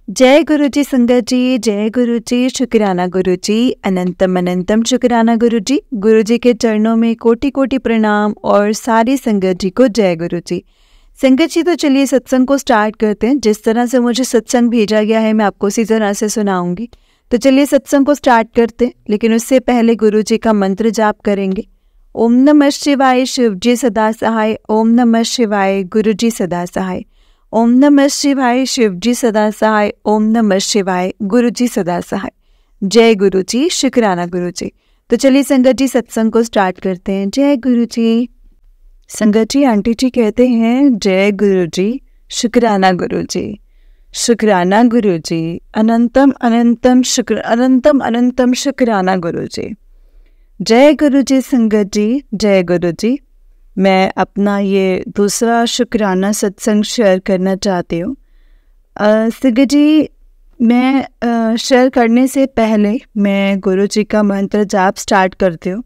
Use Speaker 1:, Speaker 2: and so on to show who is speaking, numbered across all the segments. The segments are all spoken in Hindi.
Speaker 1: जय गुरु जी संगत जी, जय गुरु जी, शुक्राना गुरु जी, अनंतम अनंतम शुक्राना गुरु जी। गुरु जी के चरणों में कोटि कोटि प्रणाम और सारी संगत जी को जय गुरु जी। संगत जी, तो चलिए सत्संग को स्टार्ट करते हैं। जिस तरह से मुझे सत्संग भेजा गया है मैं आपको उसी तरह से सुनाऊंगी। तो चलिए सत्संग को स्टार्ट करते हैं, लेकिन उससे पहले गुरु जी का मंत्र जाप करेंगे। ओम नमः शिवाय, शिव जी सदा सहाय। ओम नमः शिवाय, गुरु जी सदा सहाय। ओम नमः शिवाय, शिव जी सदा सहाय। ओम नमः शिवाय, गुरु जी सदा सहाय। जय गुरु जी, शुक्राना गुरु जी। तो चलिए संगत जी सत्संग को स्टार्ट करते हैं। जय गुरु जी। संगत जी, आंटी जी कहते हैं जय गुरु जी, शुक्राना गुरु जी, शुक्राना गुरु जी, अनंतम अनंतम शुक्राना गुरु जी। जय गुरु जी संगत जी, जय गुरु जी। मैं अपना ये दूसरा शुक्राना सत्संग शेयर करना चाहती हूँ। संगत जी, मैं शेयर करने से पहले मैं गुरु जी का मंत्र जाप स्टार्ट करती हूँ।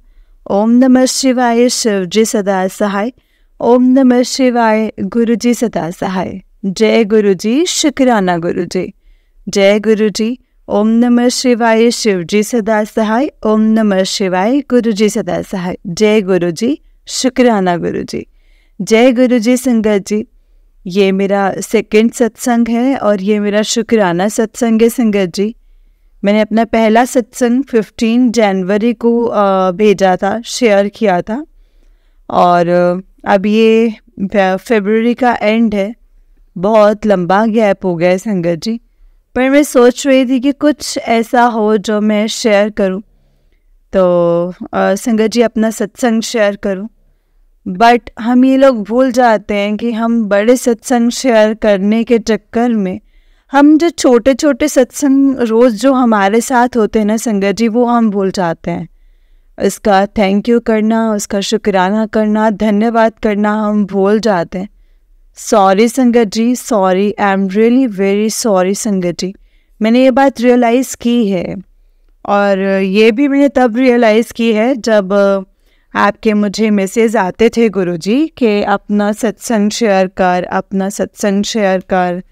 Speaker 1: ओम नमः शिवाय, शिव जी सदा सहाय। ओम नमः शिवाय, गुरु जी सदा सहाय। जय गुरु जी, शुक्राना गुरु जी। जय गुरु जी। ओम नमः शिवाय, शिव जी सदा सहाय। ओम नमः शिवाय, गुरु जी सदा सहाय। जय गुरु जी, शुक्राना गुरु जी। जय गुरु जी संगत जी। ये मेरा सेकंड सत्संग है और ये मेरा शुक्राना सत्संग है संगत जी। मैंने अपना पहला सत्संग 15 जनवरी को भेजा था, शेयर किया था, और अब ये फरवरी का एंड है। बहुत लंबा गैप हो गया है संगत जी, पर मैं सोच रही थी कि कुछ ऐसा हो जो मैं शेयर करूं, तो संगत जी अपना सत्संग शेयर करूं। बट हम ये लोग भूल जाते हैं कि हम बड़े सत्संग शेयर करने के चक्कर में हम जो छोटे छोटे सत्संग रोज़ जो हमारे साथ होते हैं ना संगत जी, वो हम भूल जाते हैं। इसका थैंक यू करना, उसका शुक्राना करना, धन्यवाद करना हम भूल जाते हैं। सॉरी संगत जी, sorry, I am really very sorry संगत जी। मैंने ये बात रियलाइज़ की है, और ये भी मैंने तब रियलाइज़ की है जब आपके मुझे मैसेज आते थे गुरुजी कि अपना सत्संग शेयर कर, अपना सत्संग शेयर कर।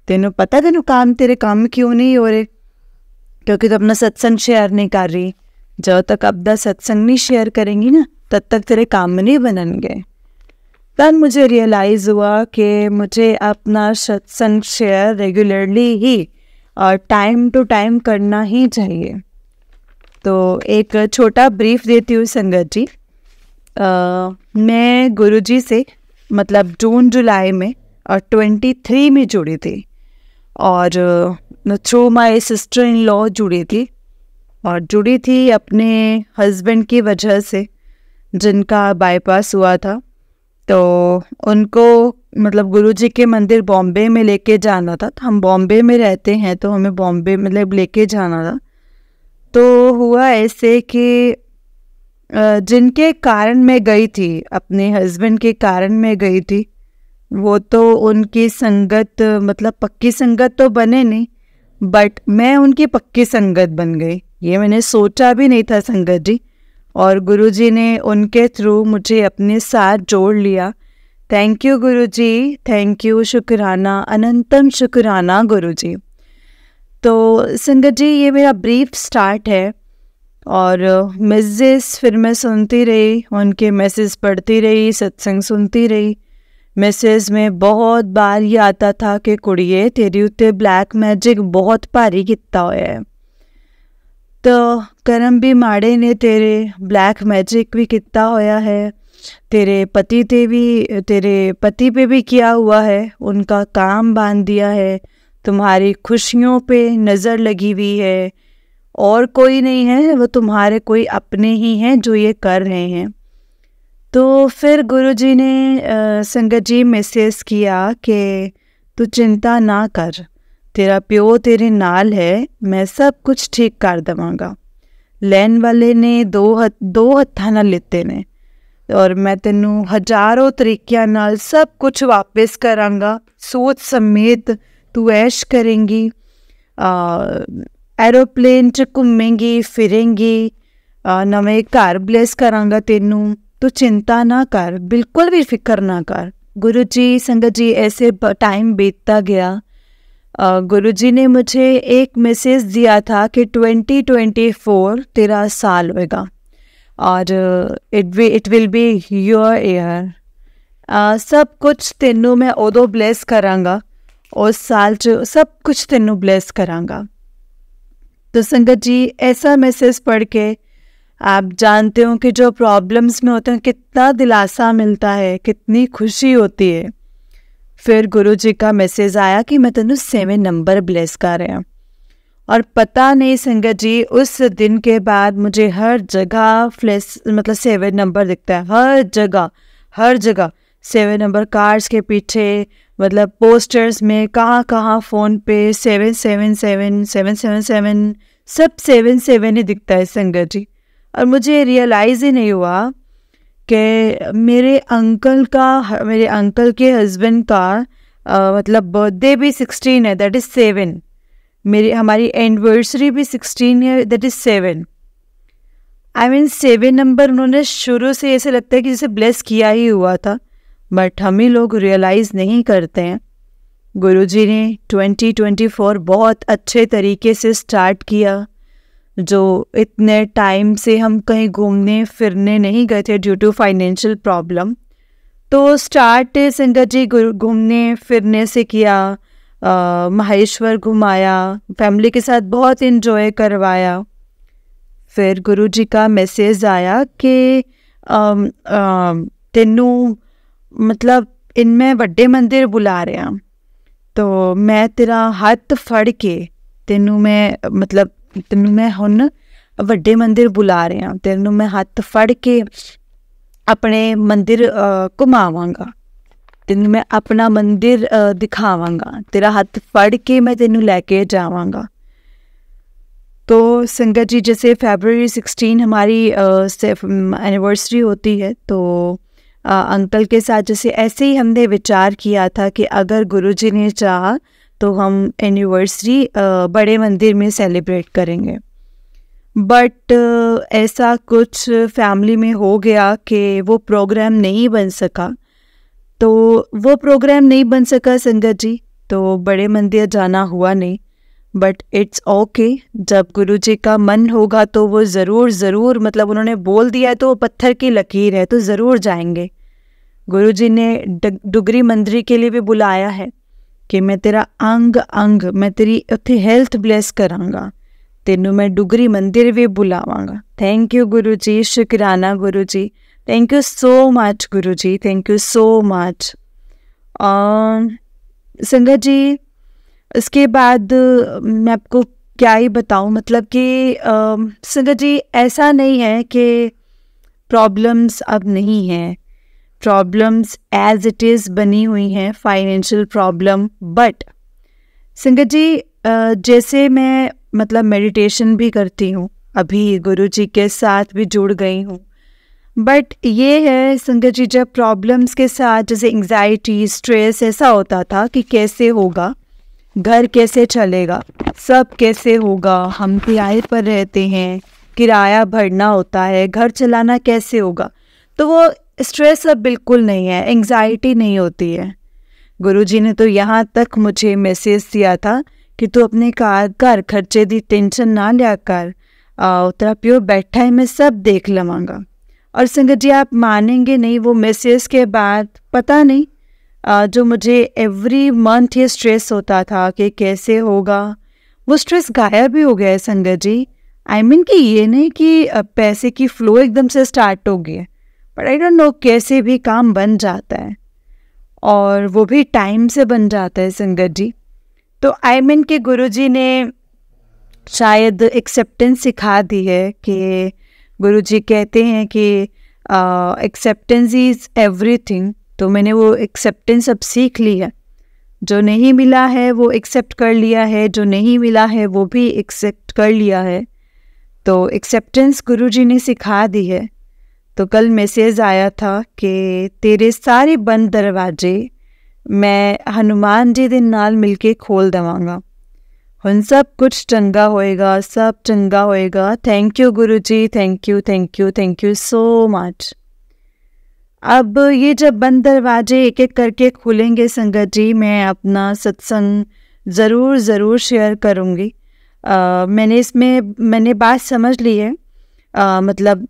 Speaker 1: तेनों पता, तेनों तेरे काम क्यों नहीं हो रहे? क्योंकि तो अपना सत्संग शेयर नहीं कर रही। जब तक अपना सत्संग नहीं शेयर करेंगी ना, तब तक तेरे काम नहीं बनेंगे। तब मुझे रियलाइज़ हुआ कि मुझे अपना सत्संग शेयर रेगुलरली ही और टाइम टू टाइम करना ही चाहिए। तो एक छोटा ब्रीफ देती हूँ संगत जी। मैं गुरुजी से मतलब जून जुलाई में और 23 में जुड़ी थी, और through my sister in law जुड़ी थी, और जुड़ी थी अपने हस्बैंड की वजह से, जिनका बाईपास हुआ था। तो उनको मतलब गुरुजी के मंदिर बॉम्बे में लेके जाना था। तो हम बॉम्बे में रहते हैं, तो हमें बॉम्बे मतलब लेके जाना था। तो हुआ ऐसे कि जिनके कारण मैं गई थी, अपने हस्बैंड के कारण मैं गई थी, वो तो उनकी संगत मतलब पक्की संगत तो बने नहीं, बट मैं उनकी पक्की संगत बन गई। ये मैंने सोचा भी नहीं था संगत जी, और गुरुजी ने उनके थ्रू मुझे अपने साथ जोड़ लिया। थैंक यू गुरुजी, थैंक यू, शुक्राना, अनंतम शुक्राना गुरुजी। तो संगत जी, ये मेरा ब्रीफ स्टार्ट है, और मैसेज फिर मैं सुनती रही, उनके मैसेज पढ़ती रही, सत्संग सुनती रही। मैसेज में बहुत बार ये आता था कि कुड़िए तेरी उत्ते ब्लैक मैजिक बहुत भारी किता होया है, तो कर्म भी माड़े ने तेरे, ब्लैक मैजिक भी किता होया है, तेरे पति पे भी किया हुआ है, उनका काम बांध दिया है, तुम्हारी खुशियों पे नज़र लगी हुई है, और कोई नहीं है, वो तुम्हारे कोई अपने ही हैं जो ये कर रहे हैं। तो फिर गुरुजी ने संगत जी मैसेज किया कि तू चिंता ना कर, तेरा प्यो तेरे नाल है, मैं सब कुछ ठीक कर देवांगा। लैन वाले ने दो हत्थां नाल लिते ने, और मैं तेनू हजारों तरीक़ियां नाल सब कुछ वापस करांगा, सूद समेत तू ऐश करेंगी, एरोप्लेन च घूमेंगी फिरेंगी, नवे घर ब्लेस करांगा तेनू, तू चिंता ना कर, बिल्कुल भी फिक्र ना कर। गुरुजी संगत जी ऐसे टाइम बीतता गया, गुरुजी ने मुझे एक मैसेज दिया था कि 2024 तेरा साल होएगा और it will be your year. सब कुछ तेनू मैं उदों ब्लेस करांगा, उस साल च सब कुछ तेनू ब्लेस करांगा। तो संगत जी, ऐसा मैसेज पढ़ के आप जानते हो कि जो प्रॉब्लम्स में होते हैं कितना दिलासा मिलता है, कितनी खुशी होती है। फिर गुरुजी का मैसेज आया कि मैं तेनू 7 नंबर ब्लेस कर रहा हूँ। और पता नहीं संगत जी, उस दिन के बाद मुझे हर जगह फ्लैश 7 नंबर दिखता है, हर जगह 7 नंबर कार्ड्स के पीछे, पोस्टर्स में, कहाँ फ़ोन पे 777 777 सब 7 ही दिखता है संगत जी। और मुझे रियलाइज़ ही नहीं हुआ कि मेरे अंकल के हस्बैंड का बर्थडे भी 16 है, दैट इज़ 7। हमारी एनिवर्सरी भी 16 है, that is 7। I mean 7 number उन्होंने शुरू से ऐसे लगता है कि जैसे ब्लेस किया ही हुआ था, बट हम ही लोग रियलाइज़ नहीं करते हैं। गुरुजी ने 2024 बहुत अच्छे तरीके से स्टार्ट किया। जो इतने टाइम से हम कहीं घूमने फिरने नहीं गए थे ड्यू टू फाइनेंशियल प्रॉब्लम, तो स्टार्ट संगत जी घूमने फिरने से किया। माहेश्वर घुमाया, फैमिली के साथ बहुत इन्जॉय करवाया। फिर गुरुजी का मैसेज आया कि तेनू इनमें वड्डे मंदिर बुला रहे हैं, तो मैं तेरा हाथ फड़ के तेनू मैं हुण वड्डे मंदिर बुला रहे हैं, तेनू मैं हाथ फड़ के अपने मंदिर घुमावांगा, तेनू मैं अपना मंदिर दिखावांगा, तेरा हाथ फड़ के मैं तेनू लेके जावांगा। तो संगत जी, जैसे February 16 हमारी एनिवर्सरी होती है, तो अंकल के साथ जैसे ऐसे ही हमने विचार किया था कि अगर गुरुजी ने चाहा तो हम एनिवर्सरी बड़े मंदिर में सेलिब्रेट करेंगे। बट ऐसा कुछ फैमिली में हो गया कि वो प्रोग्राम नहीं बन सका। तो वो प्रोग्राम नहीं बन सका संगत जी, तो बड़े मंदिर जाना हुआ नहीं। बट इट्स ओके, जब गुरुजी का मन होगा तो वो ज़रूर उन्होंने बोल दिया है तो वो पत्थर की लकीर है, तो ज़रूर जाएंगे। गुरुजी ने डुगरी मंदिर के लिए भी बुलाया है कि मैं तेरा अंग मैं तेरी उत्थे हेल्थ ब्लेस करांगा, तेनू मैं डुगरी मंदिर भी बुलावांगा। थैंक यू गुरुजी, शुक्राना गुरुजी, थैंक यू सो मच गुरुजी, थैंक यू सो मच। संगत जी, इसके बाद मैं आपको क्या ही बताऊं, कि संगत जी, ऐसा नहीं है कि प्रॉब्लम्स अब नहीं हैं, प्रॉब्लम्स एज इट इज़ बनी हुई हैं, फाइनेंशियल प्रॉब्लम। बट संगत जी, जैसे मैं मेडिटेशन भी करती हूँ, अभी गुरुजी के साथ भी जुड़ गई हूँ। बट ये है संगत जी, जब प्रॉब्लम्स के साथ जैसे एंग्जाइटी, स्ट्रेस ऐसा होता था कि कैसे होगा, घर कैसे चलेगा, सब कैसे होगा, हम किराए पर रहते हैं, किराया भरना होता है, घर चलाना कैसे होगा, तो वो स्ट्रेस अब बिल्कुल नहीं है, एंग्जाइटी नहीं होती है। गुरुजी ने तो यहाँ तक मुझे मैसेज दिया था कि तू अपने घर खर्चे दी टेंशन ना लिया कर, तेरा प्यो बैठा है, मैं सब देख लवांगा। और संगत जी, आप मानेंगे नहीं, वो मैसेज के बाद पता नहीं जो मुझे एवरी मंथ ये स्ट्रेस होता था कि कैसे होगा, वो स्ट्रेस गायब भी हो गया है संगत जी। आई मीन कि ये नहीं कि पैसे की फ्लो एकदम से स्टार्ट हो गई है, बट आई डोंट नो कैसे भी काम बन जाता है, और वो भी टाइम से बन जाता है संगत जी। तो आई मीन कि गुरुजी ने शायद एक्सेप्टेंस सिखा दी है कि गुरुजी कहते हैं कि एक्सेप्टेंस इज़ एवरीथिंग। तो मैंने वो एक्सेप्टेंस अब सीख ली है, जो नहीं मिला है वो एक्सेप्ट कर लिया है, जो नहीं मिला है वो भी एक्सेप्ट कर लिया है। तो एक्सेप्टेंस गुरुजी ने सिखा दी है। तो कल मैसेज आया था कि तेरे सारे बंद दरवाजे मैं हनुमान जी दे नाल मिलके खोल देवांगा, हुण सब कुछ चंगा होएगा, सब चंगा होएगा। थैंक यू गुरुजी, thank you thank you thank you so much. अब ये जब बंद दरवाजे एक एक करके खुलेंगे संगत जी, मैं अपना सत्संग ज़रूर शेयर करूँगी। मैंने बात समझ ली है। मतलब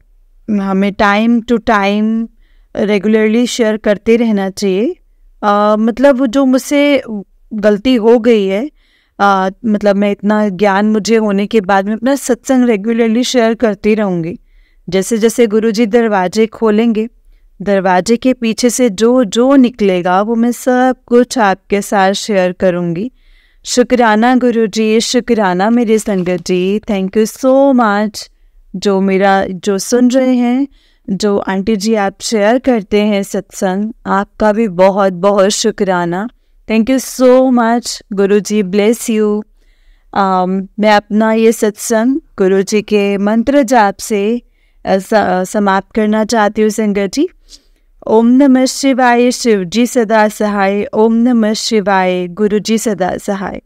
Speaker 1: हमें time to time regularly share करते रहना चाहिए। मतलब जो मुझसे गलती हो गई है, मतलब मैं इतना ज्ञान मुझे होने के बाद में अपना सत्संग रेगुलरली शेयर करती रहूँगी। जैसे जैसे गुरुजी दरवाजे खोलेंगे, दरवाजे के पीछे से जो जो निकलेगा वो मैं सब कुछ आपके साथ शेयर करूँगी। शुक्राना गुरुजी, शुक्राना मेरी संगत जी। Thank you so much. जो सुन रहे हैं, जो आंटी जी आप शेयर करते हैं सत्संग, आपका भी बहुत बहुत शुक्राना। Thank you so much. Guruji bless you. मैं अपना ये सत्संग गुरुजी के मंत्र जाप से समाप्त करना चाहती हूँ संगत जी। ओम नमः शिवाय, शिव जी सदा सहाय। ओम नमः शिवाय, गुरु जी सदा सहाय।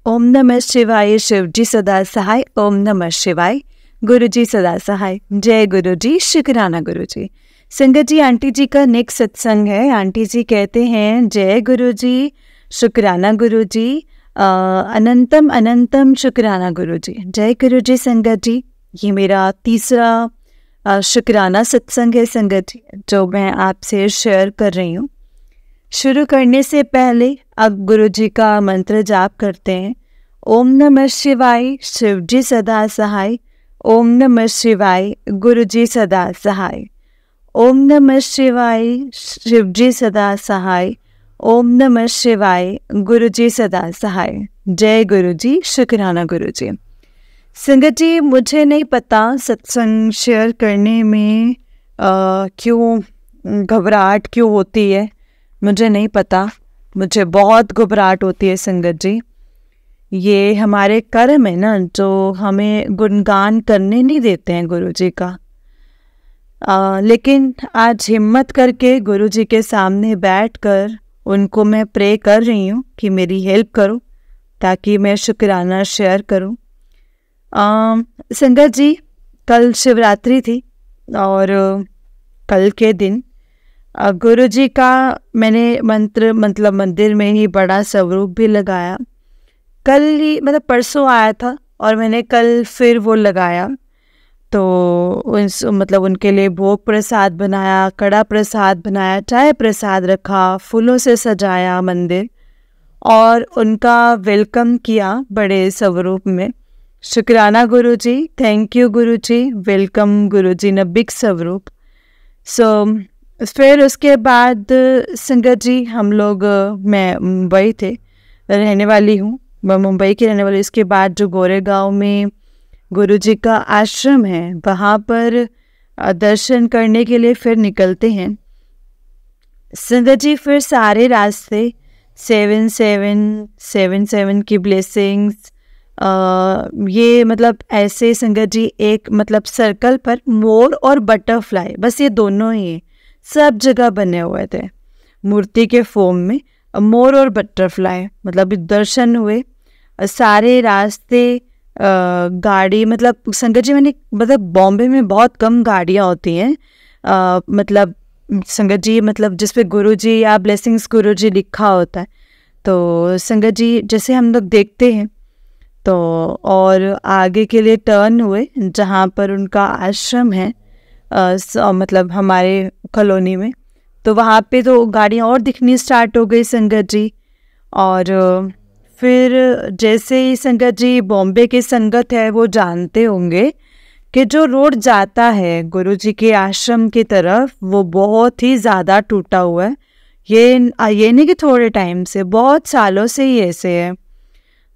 Speaker 1: ओम नमः शिवाय, शिव जी सदा सहाय। ओम नमः शिवाय, गुरु जी सदा सहाय। जय गुरु जी, शुक्राना गुरु जी। संगत जी, आंटी जी का नेक्स्ट सत्संग है। आंटी जी कहते हैं, जय गुरु जी, शुक्राना गुरु जी, अनंतम अनंतम शुक्राना गुरु जी। जय गुरु जी संगत जी। ये मेरा तीसरा शुक्राना सत्संग है संगत जी, जो मैं आपसे शेयर कर रही हूँ। शुरू करने से पहले अब गुरु जी का मंत्र जाप करते हैं। ओम नमः शिवाय, शिव जी सदा सहाय। ओम नमः शिवाय, गुरु जी सदा सहाय। ओम नमः शिवाय, शिव जी सदा सहाय। ओम नमः शिवाय, गुरु जी सदा सहाय। जय गुरु जी, शुक्राना गुरु जी। संगत जी, मुझे नहीं पता सत्संग शेयर करने में क्यों घबराहट क्यों होती है, मुझे नहीं पता। मुझे बहुत घबराहट होती है संगत जी। ये हमारे कर्म है ना, जो हमें गुणगान करने नहीं देते हैं गुरु जी का। लेकिन आज हिम्मत करके गुरु जी के सामने बैठकर उनको मैं प्रे कर रही हूँ कि मेरी हेल्प करो, ताकि मैं शुक्राना शेयर करूँ। संगत जी, कल शिवरात्रि थी और कल के दिन गुरु जी का मैंने मंत्र मतलब मंदिर में ही बड़ा स्वरूप भी लगाया। कल ही मतलब परसों आया था और मैंने कल फिर वो लगाया। तो मतलब उनके लिए भोग प्रसाद बनाया, कड़ा प्रसाद बनाया, चाय प्रसाद रखा, फूलों से सजाया मंदिर और उनका वेलकम किया बड़े स्वरूप में। शुक्राना गुरु जी, thank you Guru ji, welcome Guru ji in big स्वरूप। फिर उसके बाद संगत जी हम लोग, मैं मुंबई थे रहने वाली हूँ, मैं मुंबई की रहने वाली। इसके बाद जो गोरेगांव में गुरु जी का आश्रम है, वहाँ पर दर्शन करने के लिए फिर निकलते हैं संगत जी। फिर सारे रास्ते 7/7 की ब्लेसिंग्स, ये मतलब ऐसे संगत जी, एक मतलब सर्कल पर मोर और बटरफ्लाई, बस ये दोनों ही सब जगह बने हुए थे मूर्ति के फॉर्म में, मोर और बटरफ्लाई। मतलब दर्शन हुए सारे रास्ते। गाड़ी मतलब संगत जी, मैंने मतलब बॉम्बे में बहुत कम गाड़ियाँ होती हैं, मतलब संगत जी, मतलब जिस पे गुरुजी या ब्लेसिंग्स गुरुजी लिखा होता है। तो संगत जी, जैसे हम लोग देखते हैं तो और आगे के लिए टर्न हुए जहाँ पर उनका आश्रम है, मतलब हमारे कॉलोनी में। तो वहाँ पे तो गाड़ियाँ और दिखनी स्टार्ट हो गई संगत जी। और फिर जैसे ही संगत जी, बॉम्बे के संगत है वो जानते होंगे कि जो रोड जाता है गुरुजी के आश्रम की तरफ, वो बहुत ही ज़्यादा टूटा हुआ है। ये नहीं कि थोड़े टाइम से, बहुत सालों से ही ऐसे है।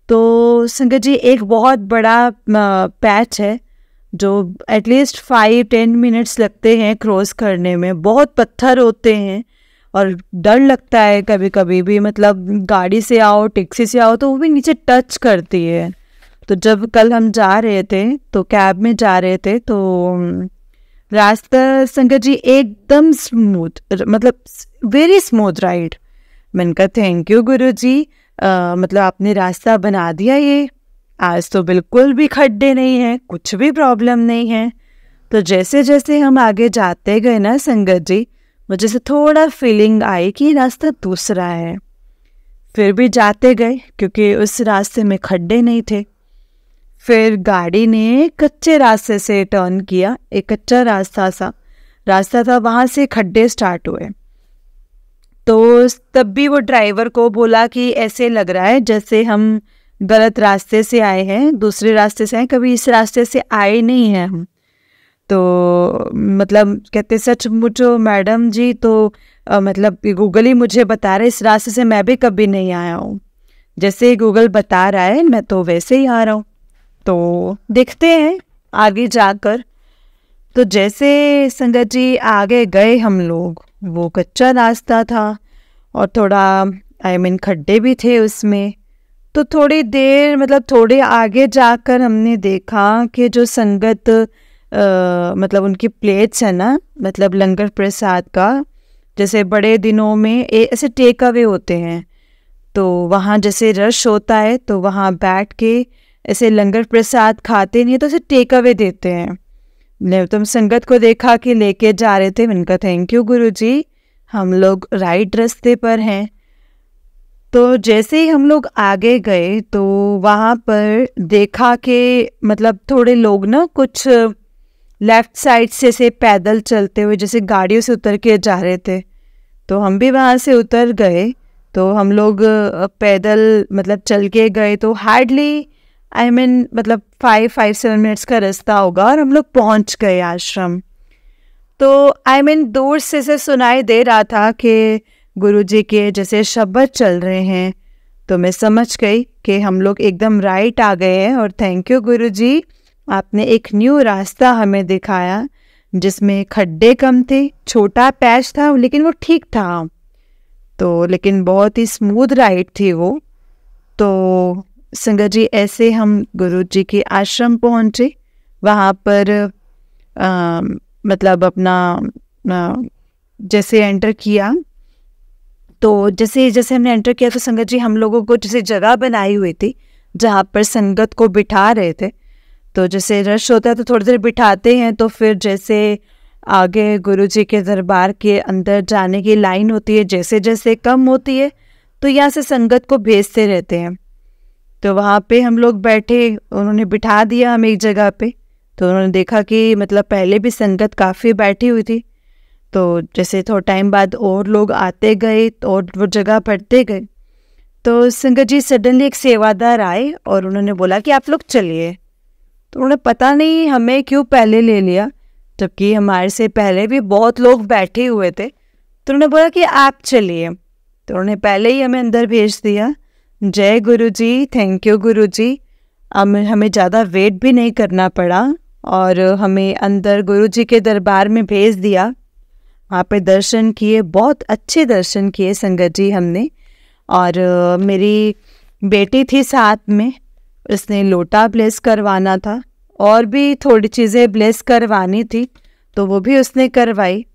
Speaker 1: तो संगत जी, एक बहुत बड़ा पैच है जो एटलीस्ट 5-10 मिनट्स लगते हैं क्रॉस करने में। बहुत पत्थर होते हैं और डर लगता है कभी कभी भी, मतलब गाड़ी से आओ, टैक्सी से आओ तो वो भी नीचे टच करती है। तो जब कल हम जा रहे थे, तो कैब में जा रहे थे, तो रास्ता संगत जी एकदम स्मूथ, मतलब वेरी स्मूथ राइड। मैंने कहा थैंक यू गुरु जी, मतलब आपने रास्ता बना दिया, ये आज तो बिल्कुल भी खड्डे नहीं हैं, कुछ भी प्रॉब्लम नहीं है। तो जैसे जैसे हम आगे जाते गए ना संगत जी, मुझे से थोड़ा फीलिंग आई कि रास्ता दूसरा है। फिर भी जाते गए क्योंकि उस रास्ते में खड्डे नहीं थे। फिर गाड़ी ने कच्चे रास्ते से टर्न किया, एक कच्चा रास्ता था, वहाँ से खड्डे स्टार्ट हुए। तो तब भी वो ड्राइवर को बोला कि ऐसे लग रहा है जैसे हम गलत रास्ते से आए हैं, दूसरे रास्ते से आए, कभी इस रास्ते से आए नहीं हैं हम। तो मतलब कहते सचमुच मैडम जी, तो मतलब गूगल ही मुझे बता रहा है, इस रास्ते से मैं भी कभी नहीं आया हूँ, जैसे गूगल बता रहा है मैं तो वैसे ही आ रहा हूँ। तो देखते हैं आगे जाकर। तो जैसे संगत जी आगे गए हम लोग, वो कच्चा रास्ता था और थोड़ा खड्डे भी थे उसमें। तो थोड़ी देर मतलब थोड़े आगे जाकर हमने देखा कि जो संगत मतलब उनकी प्लेट्स है ना, मतलब लंगर प्रसाद का, जैसे बड़े दिनों में ऐसे टेक अवे होते हैं, तो वहाँ जैसे रश होता है तो वहाँ बैठ के ऐसे लंगर प्रसाद खाते नहीं, तो ऐसे टेक अवे देते हैं। तुम संगत को देखा कि लेके जा रहे थे, उनका थैंक यू गुरुजी, हम लोग राइट रास्ते पर हैं। तो जैसे ही हम लोग आगे गए तो वहाँ पर देखा कि मतलब थोड़े लोग ना कुछ लेफ़्ट साइड से पैदल चलते हुए जैसे गाड़ियों से उतर के जा रहे थे। तो हम भी वहाँ से उतर गए, तो हम लोग पैदल मतलब चल के गए, तो हार्डली मतलब 5-7 मिनट्स का रास्ता होगा और हम लोग पहुँच गए आश्रम। तो दूर से सुनाई दे रहा था कि गुरुजी के जैसे शब्द चल रहे हैं, तो मैं समझ गई कि हम लोग एकदम राइट आ गए हैं। और थैंक यू गुरुजी, आपने एक न्यू रास्ता हमें दिखाया जिसमें खड्डे कम थे, छोटा पैच था लेकिन वो ठीक था, तो लेकिन बहुत ही स्मूथ राइड थी वो। तो संगत जी ऐसे हम गुरुजी के आश्रम पहुँचे। वहाँ पर मतलब अपना जैसे एंटर किया, तो जैसे जैसे हमने एंटर किया तो संगत जी हम लोगों को जैसे जगह बनाई हुई थी जहाँ पर संगत को बिठा रहे थे। तो जैसे रश होता है तो थोड़ी देर बिठाते हैं, तो फिर जैसे आगे गुरुजी के दरबार के अंदर जाने की लाइन होती है, जैसे जैसे कम होती है तो यहाँ से संगत को भेजते रहते हैं। तो वहाँ पे हम लोग बैठे, उन्होंने बिठा दिया हमें एक जगह पे। तो उन्होंने देखा कि मतलब पहले भी संगत काफ़ी बैठी हुई थी, तो जैसे थोड़ा टाइम बाद और लोग आते गए और वो जगह बढ़ते गए। तो संगत जी सडनली एक सेवादार आए और उन्होंने बोला कि आप लोग चलिए। तो उन्होंने पता नहीं हमें क्यों पहले ले लिया, जबकि हमारे से पहले भी बहुत लोग बैठे हुए थे। तो उन्होंने बोला कि आप चलिए, तो उन्होंने पहले ही हमें अंदर भेज दिया। जय गुरुजी, थैंक यू गुरुजी। हमें ज़्यादा वेट भी नहीं करना पड़ा और हमें अंदर गुरुजी के दरबार में भेज दिया। वहाँ पे दर्शन किए, बहुत अच्छे दर्शन किए संगत जी हमने। और मेरी बेटी थी साथ में, उसने लोटा ब्लेस करवाना था और भी थोड़ी चीज़ें ब्लेस करवानी थी, तो वो भी उसने करवाई।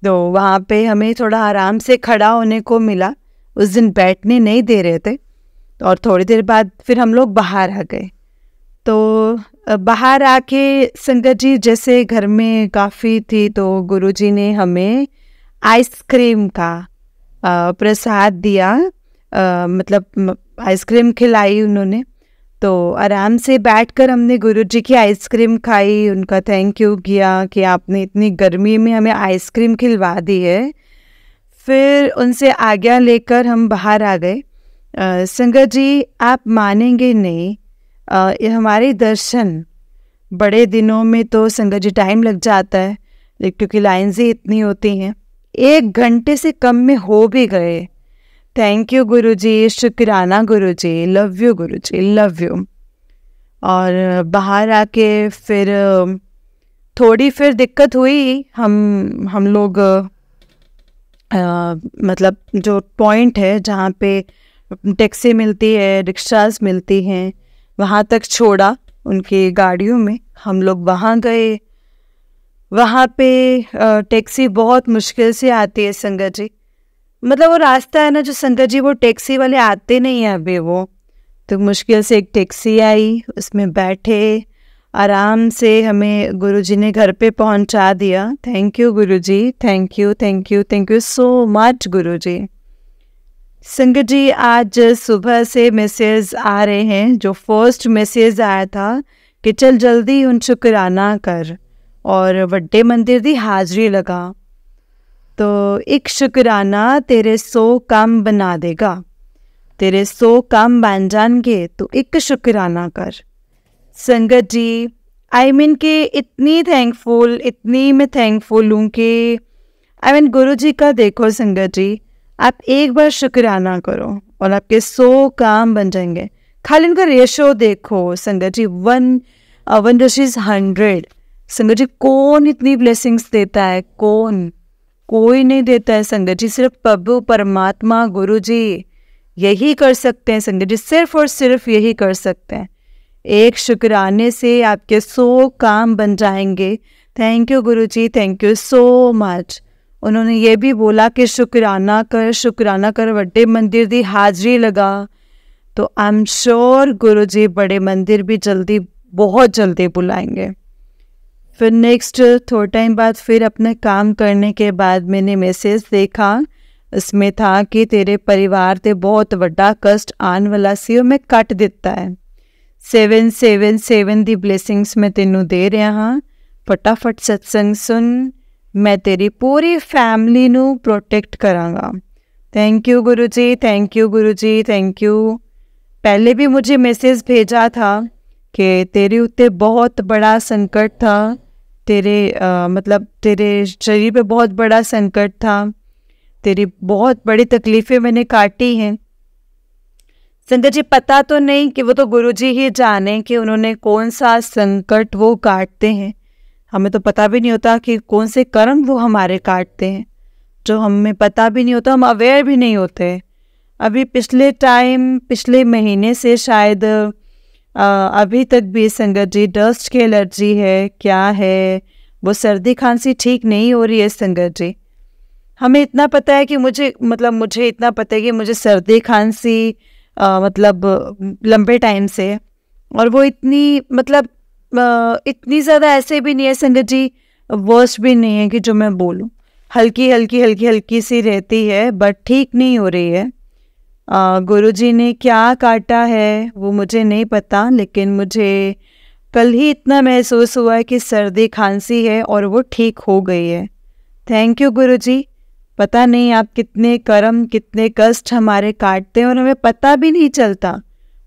Speaker 1: तो वहाँ पे हमें थोड़ा आराम से खड़ा होने को मिला, उस दिन बैठने नहीं दे रहे थे। और थोड़ी देर बाद फिर हम लोग बाहर आ गए। तो बाहर आके संगत जी जैसे घर में काफ़ी थी, तो गुरुजी ने हमें आइसक्रीम का प्रसाद दिया, मतलब आइसक्रीम खिलाई उन्होंने। तो आराम से बैठकर हमने गुरुजी की आइसक्रीम खाई, उनका थैंक यू किया कि आपने इतनी गर्मी में हमें आइसक्रीम खिलवा दी है। फिर उनसे आज्ञा लेकर हम बाहर आ गए। संगत जी आप मानेंगे नहीं, ये हमारे दर्शन बड़े दिनों में तो संगत जी टाइम लग जाता है, क्योंकि लाइन्स ही इतनी होती हैं, 1 घंटे से कम में हो भी गए। थैंक यू गुरुजी, शुक्राना गुरुजी, लव यू गुरुजी, लव यू। और बाहर आके फिर थोड़ी फिर दिक्कत हुई, हम लोग मतलब जो पॉइंट है जहाँ पे टैक्सी मिलती है, रिक्शास मिलती हैं, वहाँ तक छोड़ा उनकी गाड़ियों में। हम लोग वहाँ गए, वहाँ पे टैक्सी बहुत मुश्किल से आती है संगत जी। मतलब वो रास्ता है ना जो संगत जी, वो टैक्सी वाले आते नहीं हैं अभी वो, तो मुश्किल से एक टैक्सी आई, उसमें बैठे, आराम से हमें गुरुजी ने घर पे पहुंचा दिया। थैंक यू गुरुजी, thank you, thank you, thank you so much गुरुजी। संगत जी, आज सुबह से मैसेज आ रहे हैं। जो फर्स्ट मैसेज आया था कि चल जल्दी हुण शुकराना कर और वड्डे मंदिर दी हाज़री लगा। तो एक शुकराना तेरे 100 काम बना देगा। तेरे 100 काम बन जाएंगे तो एक शुकराना कर। संगत जी, आई मीन कि इतनी मैं थैंकफुल हूँ कि गुरु जी का देखो संगत जी, आप एक बार शुक्राना करो और आपके 100 काम बन जाएंगे। खाली उनका रेशो देखो संगत जी, 1:100। संगत जी, कौन इतनी ब्लेसिंग्स देता है? कोई नहीं देता है संगत जी, सिर्फ प्रभु परमात्मा गुरु जी यही कर सकते हैं। संगत जी, सिर्फ और सिर्फ यही कर सकते हैं। एक शुक्राने से आपके 100 काम बन जाएंगे। Thank you Guru ji, thank you so much. उन्होंने ये भी बोला कि शुक्राना कर वड्डे मंदिर दी हाज़री लगा। तो आई एम श्योर गुरु जी बड़े मंदिर भी बहुत जल्दी बुलाएंगे। फिर नेक्स्ट थोड़ा टाइम बाद फिर अपने काम करने के बाद मैंने मैसेज देखा। इसमें था कि तेरे परिवार ते बहुत वड्डा कष्ट आने वाला सी और मैं कट दिता है। 777 दी ब्लेसिंग्स मैं तेनू दे रहा हाँ। फटाफट सत्संग सुन, मैं तेरी पूरी फैमिली नू protect करांगा। Thank you Guru ji, thank you Guru ji, thank you. पहले भी मुझे मैसेज भेजा था कि तेरे उत्ते बहुत बड़ा संकट था, तेरे शरीर पे बहुत बड़ा संकट था, तेरी बहुत बड़ी तकलीफ़ें मैंने काटी हैं। संगत जी, पता तो नहीं कि वो तो गुरु जी ही जाने कि उन्होंने कौन सा संकट वो काटते हैं। हमें तो पता भी नहीं होता कि कौन से कर्म वो हमारे काटते हैं, जो हमें पता भी नहीं होता, हम अवेयर भी नहीं होते। अभी पिछले महीने से शायद अभी तक भी संगत जी डस्ट की एलर्जी है, क्या है वो सर्दी खांसी ठीक नहीं हो रही है। संगत जी, हमें इतना पता है कि मुझे इतना पता है कि मुझे सर्दी खांसी लंबे टाइम से, और वो इतनी ज़्यादा ऐसे भी नहीं है संगत जी, वर्स्ट भी नहीं है कि जो मैं बोलूँ। हल्की सी रहती है बट ठीक नहीं हो रही है। गुरुजी ने क्या काटा है वो मुझे नहीं पता, लेकिन मुझे कल ही इतना महसूस हुआ है कि सर्दी खांसी है और वो ठीक हो गई है। थैंक यू गुरुजी। पता नहीं आप कितने कर्म कितने कष्ट हमारे काटते हैं और हमें पता भी नहीं चलता।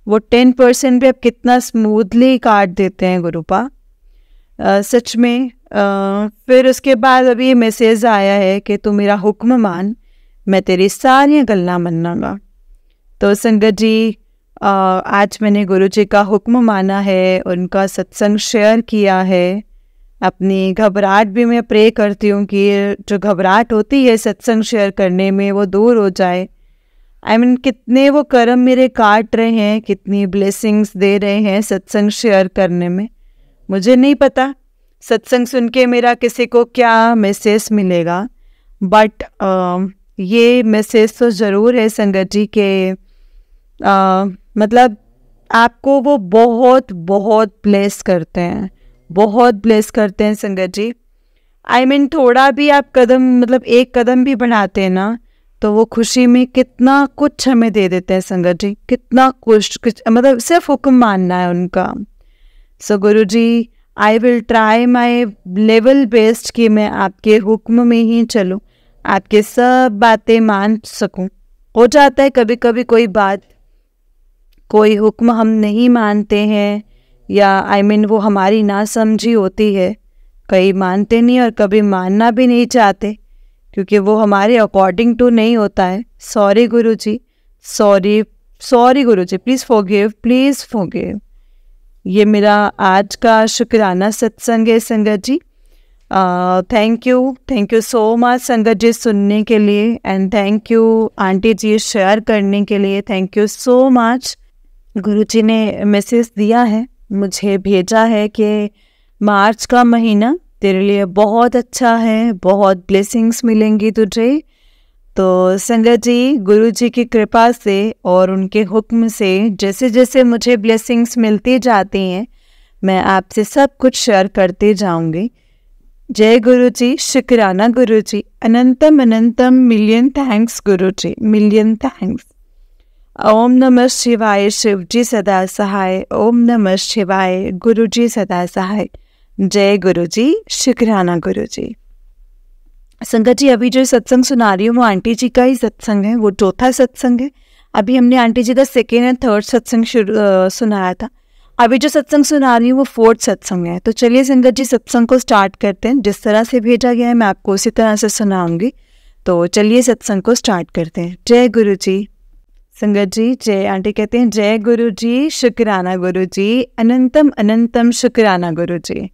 Speaker 1: वो 10% भी आप कितना स्मूथली काट देते हैं गुरुपा, सच में। फिर उसके बाद अभी ये मैसेज आया है कि तू मेरा हुक्म मान, मैं तेरी सारी गल्लां मन्नांगा। तो संगत जी, आज मैंने गुरुजी का हुक्म माना है, उनका सत्संग शेयर किया है। अपनी घबराहट भी मैं प्रे करती हूँ कि जो घबराहट होती है सत्संग शेयर करने में वो दूर हो जाए। कितने वो कर्म मेरे काट रहे हैं, कितनी ब्लेसिंग्स दे रहे हैं सत्संग शेयर करने में। मुझे नहीं पता सत्संग सुन के मेरा किसी को क्या मैसेज मिलेगा, बट ये मैसेज तो ज़रूर है संगत जी के आपको वो बहुत बहुत ब्लेस करते हैं, बहुत ब्लेस करते हैं संगत जी। थोड़ा भी आप एक कदम भी बढ़ाते हैं ना, तो वो खुशी में कितना कुछ हमें दे देते हैं संगत जी, कितना कुछ सिर्फ हुक्म मानना है उनका। सो गुरु जी, I will try my level best कि मैं आपके हुक्म में ही चलूँ, आपके सब बातें मान सकूँ। हो जाता है कभी कभी कोई हुक्म हम नहीं मानते हैं, या वो हमारी ना समझी होती है। कई मानते नहीं और कभी मानना भी नहीं चाहते, क्योंकि वो हमारे अकॉर्डिंग टू नहीं होता है। सॉरी गुरुजी, सॉरी गुरुजी, प्लीज़ फॉरगिव। ये मेरा आज का शुक्राना सत्संग है संगत जी। थैंक यू सो मच संगत जी सुनने के लिए, एंड थैंक यू आंटी जी शेयर करने के लिए। Thank you so much. गुरुजी ने मैसेज दिया है, मुझे भेजा है कि मार्च का महीना तेरे लिए बहुत अच्छा है, बहुत ब्लेसिंग्स मिलेंगी तुझे। तो संगत जी, गुरु जी की कृपा से और उनके हुक्म से जैसे जैसे मुझे ब्लेसिंग्स मिलती जाती हैं, मैं आपसे सब कुछ शेयर करते जाऊंगी। जय गुरु जी, शुक्राना गुरु जी, अनंतम अनंतम मिलियन थैंक्स गुरु जी, मिलियन थैंक्स। ओम नमः शिवाय, शिव जी सदा सहाय। ओम नमः शिवाय, गुरु जी सदा सहाय। जय गुरु जी, शुक्राना गुरु जी। संगत जी, अभी जो सत्संग सुना रही हूँ वो आंटी जी का ही सत्संग है, वो चौथा सत्संग है। अभी हमने आंटी जी का सेकेंड एंड थर्ड सत्संग सुनाया था। अभी जो सत्संग सुना रही हूँ वो फोर्थ सत्संग है। तो चलिए संगत जी, सत्संग को स्टार्ट करते हैं। जिस तरह से भेजा गया है मैं आपको उसी तरह से सुनाऊंगी। तो चलिए सत्संग को स्टार्ट करते हैं। जय गुरु जी। संगत जी, जय आंटी कहते हैं जय गुरु जी, शुक्राना गुरु जी, अनंतम अनंतम शुक्राना गुरु जी।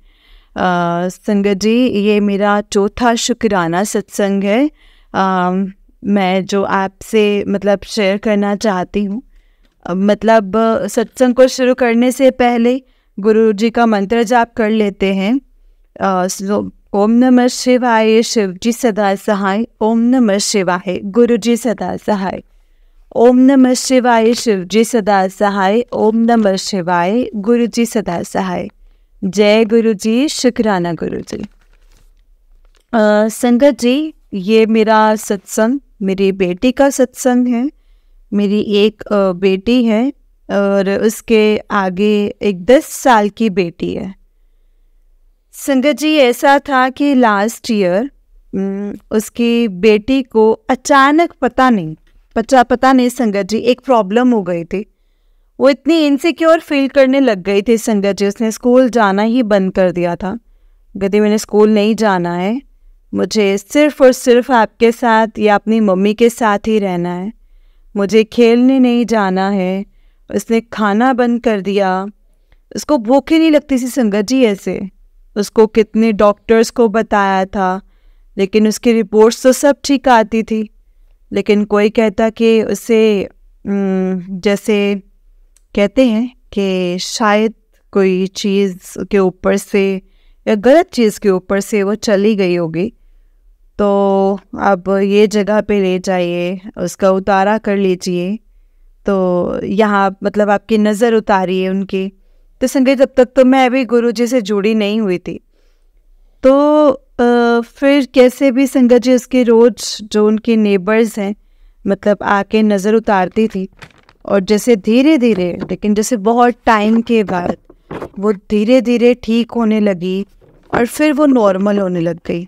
Speaker 1: संगत जी, ये मेरा चौथा शुक्राना सत्संग है। मैं जो आपसे मतलब शेयर करना चाहती हूँ। मतलब सत्संग को शुरू करने से पहले गुरु जी का मंत्र जाप कर लेते हैं। ओम नमः शिवाय, शिव जी सदा सहाय। ओम नमः शिवाय, गुरु जी सदा सहाय। ओम नमः शिवाय, शिव जी सदा सहाय। ओम नमः शिवाय, गुरु जी सदा सहाय। जय गुरु जी, शुक्राना गुरु जी। संगत जी, ये मेरा सत्संग मेरी बेटी का सत्संग है। मेरी एक बेटी है और उसके आगे एक 10 साल की बेटी है। संगत जी, ऐसा था कि लास्ट ईयर उसकी बेटी को अचानक पता नहीं संगत जी, एक प्रॉब्लम हो गई थी। वो इतनी इनसिक्योर फील करने लग गई थी संगत जी, उसने स्कूल जाना ही बंद कर दिया था। कहती मैंने स्कूल नहीं जाना है, मुझे सिर्फ और सिर्फ आपके साथ या अपनी मम्मी के साथ ही रहना है, मुझे खेलने नहीं जाना है। उसने खाना बंद कर दिया, उसको भूख ही नहीं लगती थी संगत जी। ऐसे उसको कितने डॉक्टर्स को बताया था, लेकिन उसकी रिपोर्ट्स तो सब ठीक आती थी। लेकिन कोई कहता कि उसे जैसे कहते हैं कि शायद कोई चीज़ के ऊपर से या गलत चीज़ के ऊपर से वो चली गई होगी, तो अब ये जगह पे ले जाइए, उसका उतारा कर लीजिए, तो यहाँ मतलब आपकी नज़र उतारिए उनकी। तो संगत, जब तक तो मैं अभी गुरु जी से जुड़ी नहीं हुई थी, तो फिर कैसे भी संगत जी उसके रोज़ जो उनके नेबर्स हैं मतलब आके नज़र उतारती थी। और जैसे धीरे धीरे, लेकिन जैसे बहुत टाइम के बाद वो धीरे धीरे ठीक होने लगी और फिर वो नॉर्मल होने लग गई।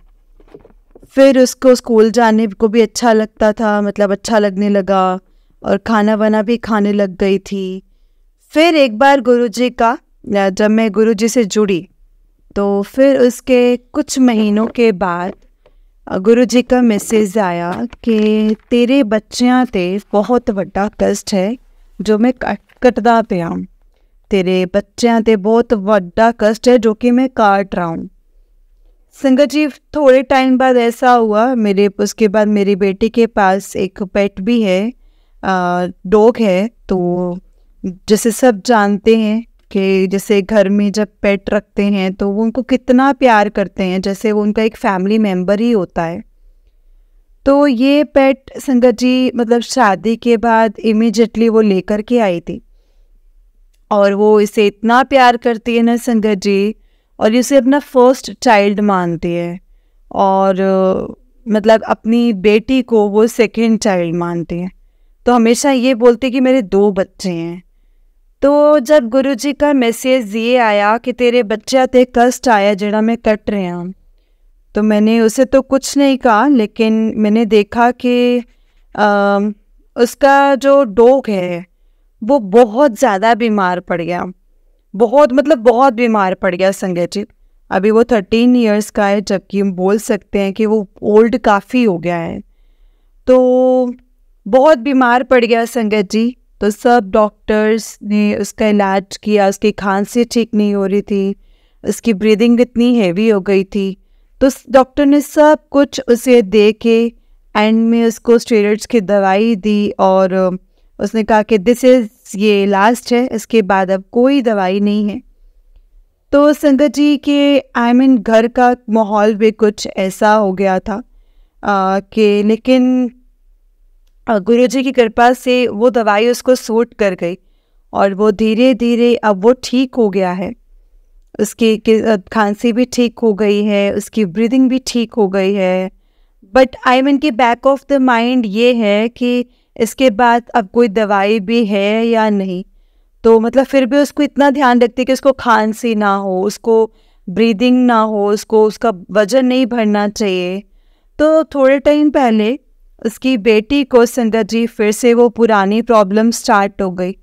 Speaker 1: फिर उसको स्कूल जाने को भी अच्छा लगता था, मतलब अच्छा लगने लगा, और खाना वाना भी खाने लग गई थी। फिर एक बार गुरुजी का, जब मैं गुरुजी से जुड़ी, तो फिर उसके कुछ महीनों के बाद गुरुजी का मैसेज आया कि तेरे बच्चियां ते बहुत बड़ा कष्ट है जो मैं कटदा पिया। तेरे बच्चियां ते बहुत बड़ा कष्ट है जो कि मैं काट रहा हूँ। संगत जी, थोड़े टाइम बाद ऐसा हुआ, उसके बाद मेरी बेटी के पास एक पेट भी है, डॉग है। तो जैसे सब जानते हैं कि जैसे घर में जब पेट रखते हैं तो वो उनको कितना प्यार करते हैं, जैसे वो उनका एक फैमिली मेम्बर ही होता है। तो ये पेट संगत जी मतलब शादी के बाद इमीडिएटली वो लेकर के आई थी, और वो इसे इतना प्यार करती है ना संगत जी, और इसे अपना फर्स्ट चाइल्ड मानती है, और मतलब अपनी बेटी को वो सेकंड चाइल्ड मानती है। तो हमेशा ये बोलती कि मेरे 2 बच्चे हैं। तो जब गुरुजी का मैसेज ये आया कि तेरे बच्चा ते कष्ट आया जड़ा मैं कट रहा हूँ, तो मैंने उसे तो कुछ नहीं कहा, लेकिन मैंने देखा कि उसका जो डॉग है वो बहुत ज़्यादा बीमार पड़ गया, बहुत बीमार पड़ गया संगत जी। अभी वो 13 इयर्स का है, जबकि हम बोल सकते हैं कि वो ओल्ड काफ़ी हो गया है। तो बहुत बीमार पड़ गया संगत जी। तो सब डॉक्टर्स ने उसका इलाज किया, उसकी खांसी ठीक नहीं हो रही थी, उसकी ब्रीदिंग इतनी हैवी हो गई थी। तो डॉक्टर ने सब कुछ उसे दे के एंड में उसको स्टेरॉइड्स की दवाई दी, और उसने कहा कि दिस इज़ ये लास्ट है, इसके बाद अब कोई दवाई नहीं है। तो संगत जी के घर का माहौल भी कुछ ऐसा हो गया था कि लेकिन गुरु जी की कृपा से वो दवाई उसको सूट कर गई, और वो धीरे धीरे अब वो ठीक हो गया है। खांसी भी ठीक हो गई है, उसकी ब्रीदिंग भी ठीक हो गई है। बट आई मीन कि बैक ऑफ द माइंड ये है कि इसके बाद अब कोई दवाई भी है या नहीं। तो मतलब फिर भी उसको इतना ध्यान रखती है कि उसको खांसी ना हो, उसको ब्रीदिंग ना हो, उसको उसका वजन नहीं बढ़ना चाहिए। तो थोड़े टाइम पहले उसकी बेटी को संगत जी फिर से वो पुरानी प्रॉब्लम स्टार्ट हो गई।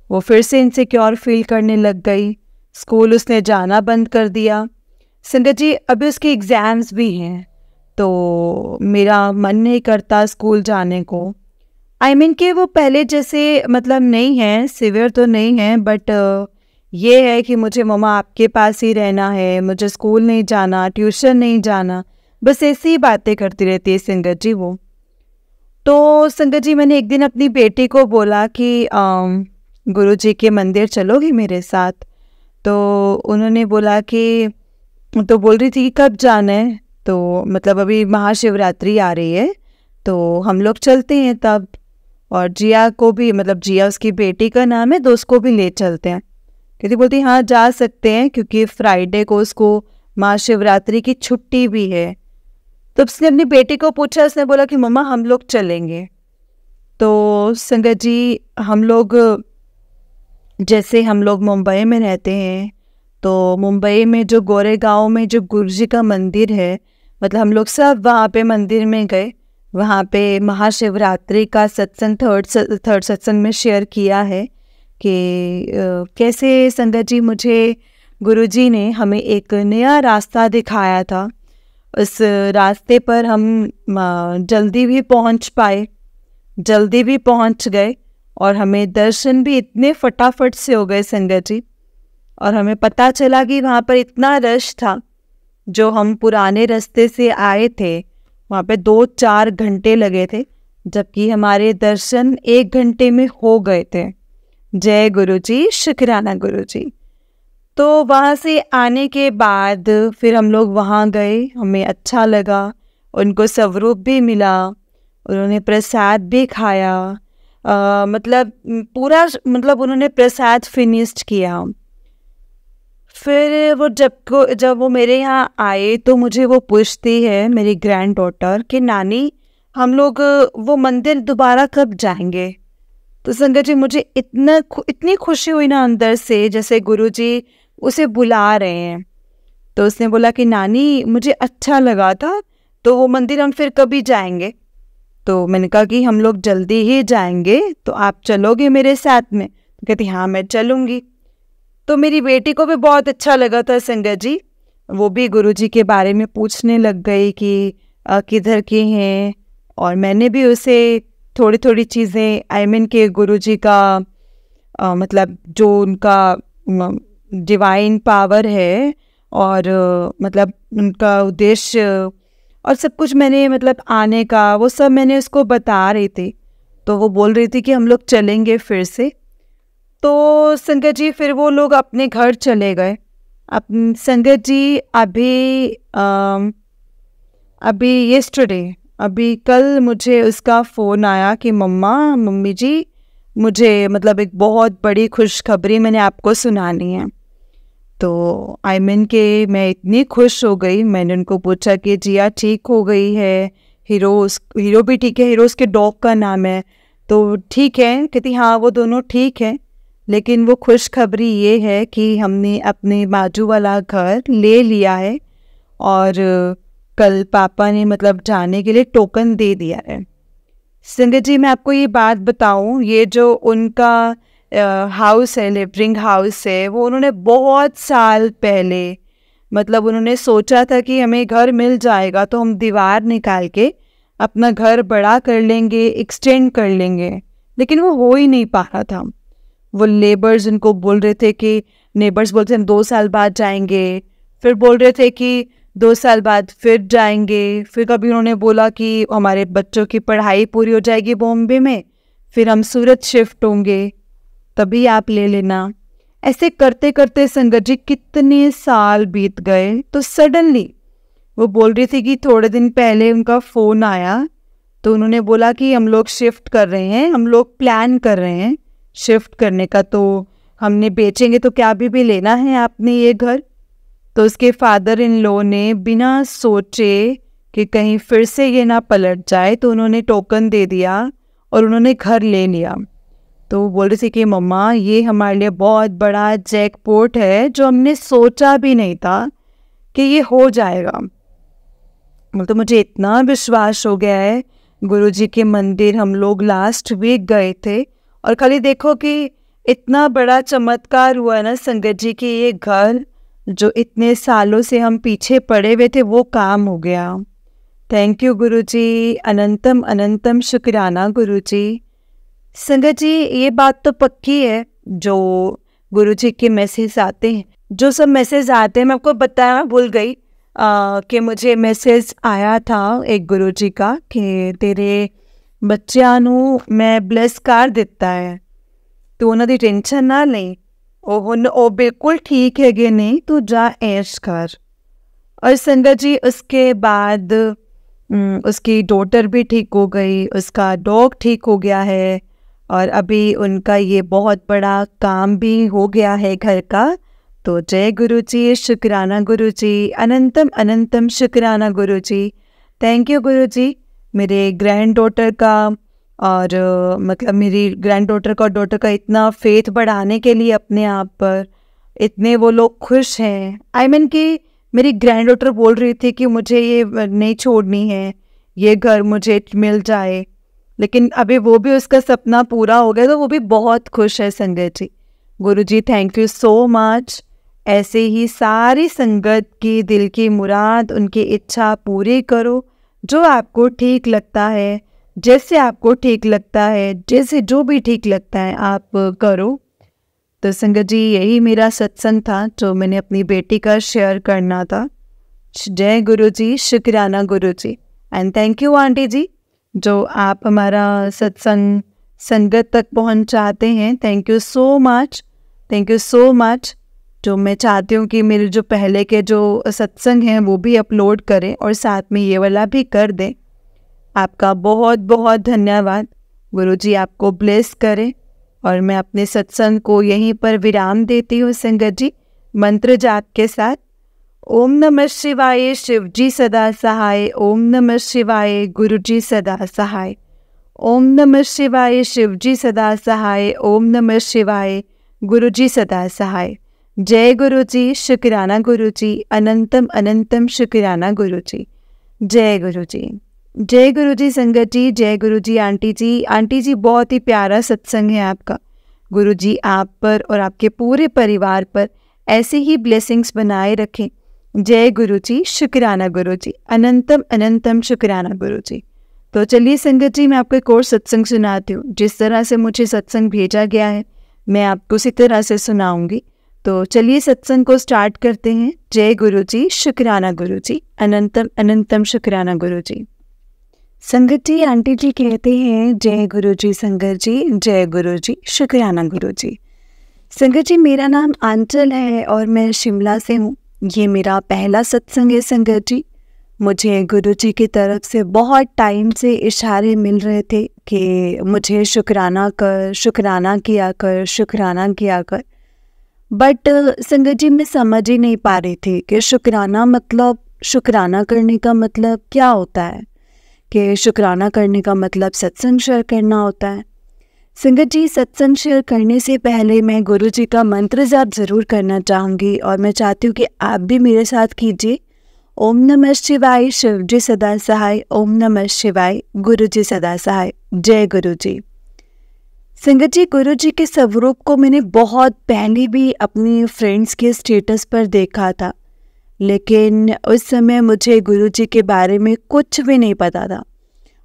Speaker 1: वो फिर से इनसिक्योर फील करने लग गई। स्कूल उसने जाना बंद कर दिया। संगत जी अभी उसके एग्ज़ाम्स भी हैं, तो मेरा मन नहीं करता स्कूल जाने को। आई मीन कि वो पहले जैसे मतलब नहीं है, सिवियर तो नहीं है, बट ये है कि मुझे मम्मा आपके पास ही रहना है, मुझे स्कूल नहीं जाना, ट्यूशन नहीं जाना, बस ऐसी बातें करती रहती है संगत जी वो। तो संगत जी मैंने एक दिन अपनी बेटी को बोला कि गुरुजी के मंदिर चलोगी मेरे साथ? तो उन्होंने बोला कि, तो बोल रही थी कि कब जाना है? तो मतलब अभी महाशिवरात्रि आ रही है तो हम लोग चलते हैं तब, और जिया को भी, मतलब जिया उसकी बेटी का नाम है, तो उसको भी ले चलते हैं। कहती बोलती हाँ जा सकते हैं, क्योंकि फ्राइडे को उसको महाशिवरात्रि की छुट्टी भी है। तो उसने अपनी बेटी को पूछा, उसने बोला कि मम्मा हम लोग चलेंगे। तो संगत जी हम लोग मुंबई में रहते हैं, तो मुंबई में जो गोरेगांव में जो गुरुजी का मंदिर है, मतलब हम लोग सब वहाँ पे मंदिर में गए। वहाँ पे महाशिवरात्रि का सत्संग थर्ड सत्संग में शेयर किया है कि कैसे संगत जी मुझे गुरुजी ने हमें एक नया रास्ता दिखाया था। उस रास्ते पर हम जल्दी भी पहुँच पाए, जल्दी भी पहुँच गए, और हमें दर्शन भी इतने फटाफट से हो गए संगत जी। और हमें पता चला कि वहाँ पर इतना रश था, जो हम पुराने रास्ते से आए थे वहाँ पे 2-4 घंटे लगे थे, जबकि हमारे दर्शन 1 घंटे में हो गए थे। जय गुरुजी, शुक्राना गुरुजी। तो वहाँ से आने के बाद फिर हम लोग वहाँ गए, हमें अच्छा लगा, उनको स्वरूप भी मिला, उन्होंने प्रसाद भी खाया। मतलब पूरा, मतलब उन्होंने प्रसाद फिनिश्ड किया। फिर वो जब वो मेरे यहाँ आए तो मुझे वो पूछती है, मेरी ग्रैंड डॉटर, कि नानी हम लोग वो मंदिर दोबारा कब जाएंगे? तो संगत जी मुझे इतनी खुशी हुई ना अंदर से, जैसे गुरुजी उसे बुला रहे हैं। तो उसने बोला कि नानी मुझे अच्छा लगा था, तो वो मंदिर हम फिर कभी जाएंगे? तो मैंने कहा कि हम लोग जल्दी ही जाएंगे, तो आप चलोगे मेरे साथ में? तो कहती हाँ मैं चलूँगी। तो मेरी बेटी को भी बहुत अच्छा लगा था संगत जी, वो भी गुरुजी के बारे में पूछने लग गई कि किधर के हैं, और मैंने भी उसे थोड़ी थोड़ी चीज़ें, आई मीन के गुरुजी का मतलब जो उनका डिवाइन पावर है, और मतलब उनका उद्देश्य और सब कुछ मैंने, मतलब आने का वो सब मैंने उसको बता रही थी। तो वो बोल रही थी कि हम लोग चलेंगे फिर से। तो संगत जी फिर वो लोग अपने घर चले गए। अब संगत जी अभी येस्टरडे, अभी कल मुझे उसका फ़ोन आया कि मम्मी जी मुझे मतलब एक बहुत बड़ी खुशखबरी मैंने आपको सुनानी है। तो आई मीन के मैं इतनी खुश हो गई। मैंने उनको पूछा कि जिया ठीक हो गई है, हीरो भी ठीक है, हीरो उसके डॉग का नाम है, तो ठीक है? कहती हाँ वो दोनों ठीक है, लेकिन वो खुशखबरी ये है कि हमने अपने बाजू वाला घर ले लिया है, और कल पापा ने मतलब जाने के लिए टोकन दे दिया है। संगत जी मैं आपको ये बात बताऊं, ये जो उनका हाउस है, लिविंग हाउस है, वो उन्होंने बहुत साल पहले, मतलब उन्होंने सोचा था कि हमें घर मिल जाएगा तो हम दीवार निकाल के अपना घर बड़ा कर लेंगे, एक्सटेंड कर लेंगे, लेकिन वो हो ही नहीं पा रहा था। वो लेबर्स उनको बोल रहे थे कि, नेबर्स बोलते हैं 2 साल बाद जाएंगे, फिर बोल रहे थे कि 2 साल बाद फिर जाएंगे, फिर कभी उन्होंने बोला कि हमारे बच्चों की पढ़ाई पूरी हो जाएगी बॉम्बे में, फिर हम सूरत शिफ्ट होंगे, तभी आप ले लेना। ऐसे करते करते संगत जी कितने साल बीत गए। तो सडनली वो बोल रही थी कि थोड़े दिन पहले उनका फ़ोन आया, तो उन्होंने बोला कि हम लोग शिफ्ट कर रहे हैं, हम लोग प्लान कर रहे हैं शिफ्ट करने का, तो हमने बेचेंगे तो क्या अभी भी लेना है आपने ये घर? तो उसके फादर इन लॉ ने बिना सोचे कि कहीं फिर से ये ना पलट जाए तो उन्होंने टोकन दे दिया और उन्होंने घर ले लिया। तो वो बोल रही थी कि मम्मा ये हमारे लिए बहुत बड़ा जैकपॉट है जो हमने सोचा भी नहीं था कि ये हो जाएगा। तो मुझे इतना विश्वास हो गया है। गुरुजी के मंदिर हम लोग लास्ट वीक गए थे और खाली देखो कि इतना बड़ा चमत्कार हुआ ना संगत जी कि ये घर जो इतने सालों से हम पीछे पड़े हुए थे वो काम हो गया। थैंक यू गुरुजी, अनंतम अनंतम शुक्राना गुरुजी। संगत जी ये बात तो पक्की है, जो गुरुजी के मैसेज आते हैं, जो सब मैसेज आते हैं, मैं आपको बताया भूल गई कि मुझे मैसेज आया था एक गुरुजी का कि तेरे ਬੱਚਿਆਂ ਨੂੰ मैं ब्लेस कर ਦਿੱਤਾ है, तू ਉਹਨਾਂ ਦੀ ਟੈਨਸ਼ਨ ਨਾ ਲਈ, ਉਹ ਹੁਣ ਉਹ बिल्कुल ठीक है नहीं, तू जा ऐश कर। और संगत जी उसके बाद उसकी डॉटर भी ठीक हो गई, उसका डॉग ठीक हो गया है और अभी उनका ये बहुत बड़ा काम भी हो गया है घर का। तो जय गुरुजी, शुक्राना गुरुजी, अनंतम अनंतम शुक्राना गुरुजी। थैंक यू गुरुजी। मेरे ग्रैंड डॉटर का और मतलब मेरी ग्रैंड डॉटर का और डॉटर का इतना फेथ बढ़ाने के लिए अपने आप पर इतने वो लोग खुश हैं। आई मीन कि मेरी ग्रैंड डॉटर बोल रही थी कि मुझे ये नहीं छोड़नी है, ये घर मुझे मिल जाए, लेकिन अभी वो भी उसका सपना पूरा हो गया तो वो भी बहुत खुश है। संगत जी गुरुजी थैंक यू सो मच। ऐसे ही सारी संगत की दिल की मुराद, उनकी इच्छा पूरी करो, जो आपको ठीक लगता है, जैसे आपको ठीक लगता है, जैसे जो भी ठीक लगता है आप करो। तो संगत जी यही मेरा सत्संग था जो मैंने अपनी बेटी का शेयर करना था। जय गुरुजी, शुक्राना गुरुजी, एंड थैंक यू आंटी जी जो आप हमारा सत्संग संगत तक पहुंचाते हैं। Thank you so much, thank you so much. जो मैं चाहती हूँ कि मेरे जो पहले के जो सत्संग हैं वो भी अपलोड करें और साथ में ये वाला भी कर दें। आपका बहुत बहुत धन्यवाद। गुरुजी आपको ब्लेस करें और मैं अपने सत्संग को यहीं पर विराम देती हूँ संगत जी, मंत्र जाप के साथ। ओम नमः शिवाय, शिव जी सदा सहाय। ओम नमः शिवाय, गुरु जी सदा सहाय। ओम नमः शिवाय, शिव जी सदा सहाय। ओम नमः शिवाय, गुरु जी सदा सहाय। जय गुरु जी, शुक्राना गुरु जी, अनंतम अनंतम शुक्राना गुरु जी। जय गुरु जी, जय गुरु जी संगत जी, जय गुरु जी आंटी जी। आंटी जी बहुत ही प्यारा सत्संग है आपका। गुरु जी आप पर और आपके पूरे परिवार पर ऐसे ही ब्लेसिंग्स बनाए रखें। जय गुरु जी, शुक्राना गुरु जी, अनंतम अनंतम शुक्राना गुरु जी। तो चलिए संगत जी मैं आपको एक और सत्संग सुनाती हूँ। जिस तरह से मुझे सत्संग भेजा गया है मैं आपको उसी तरह से सुनाऊंगी। तो चलिए सत्संग को स्टार्ट करते हैं। जय गुरु जी, शुक्राना गुरु जी, अनंतम अनंतम शुक्राना गुरु जी। संगत जी आंटी जी कहते हैं जय गुरु जी संगत जी, जय गुरु जी, शुक्राना गुरु जी। संगत जी मेरा नाम आंचल है और मैं शिमला से हूँ। ये मेरा पहला सत्संग है संगत जी। मुझे गुरु जी की तरफ से बहुत टाइम से इशारे मिल रहे थे कि मुझे शुक्राना कर, शुक्राना किया कर, शुक्राना किया कर। बट संगत जी मैं समझ ही नहीं पा रही थी कि शुक्राना मतलब, शुक्राना करने का मतलब क्या होता है, कि शुक्राना करने का मतलब सत्संग शेयर करना होता है। संगत जी सत्संग शेयर करने से पहले मैं गुरु जी का मंत्र जाप ज़रूर करना चाहूँगी और मैं चाहती हूँ कि आप भी मेरे साथ कीजिए। ओम नमः शिवाय, शिव जी सदा सहाय। ओम नमः शिवाय, गुरु जी सदा सहाय। जय गुरु जी। संगत जी गुरु जी के स्वरूप को मैंने बहुत पहले भी अपनी फ्रेंड्स के स्टेटस पर देखा था, लेकिन उस समय मुझे गुरु जी के बारे में कुछ भी नहीं पता था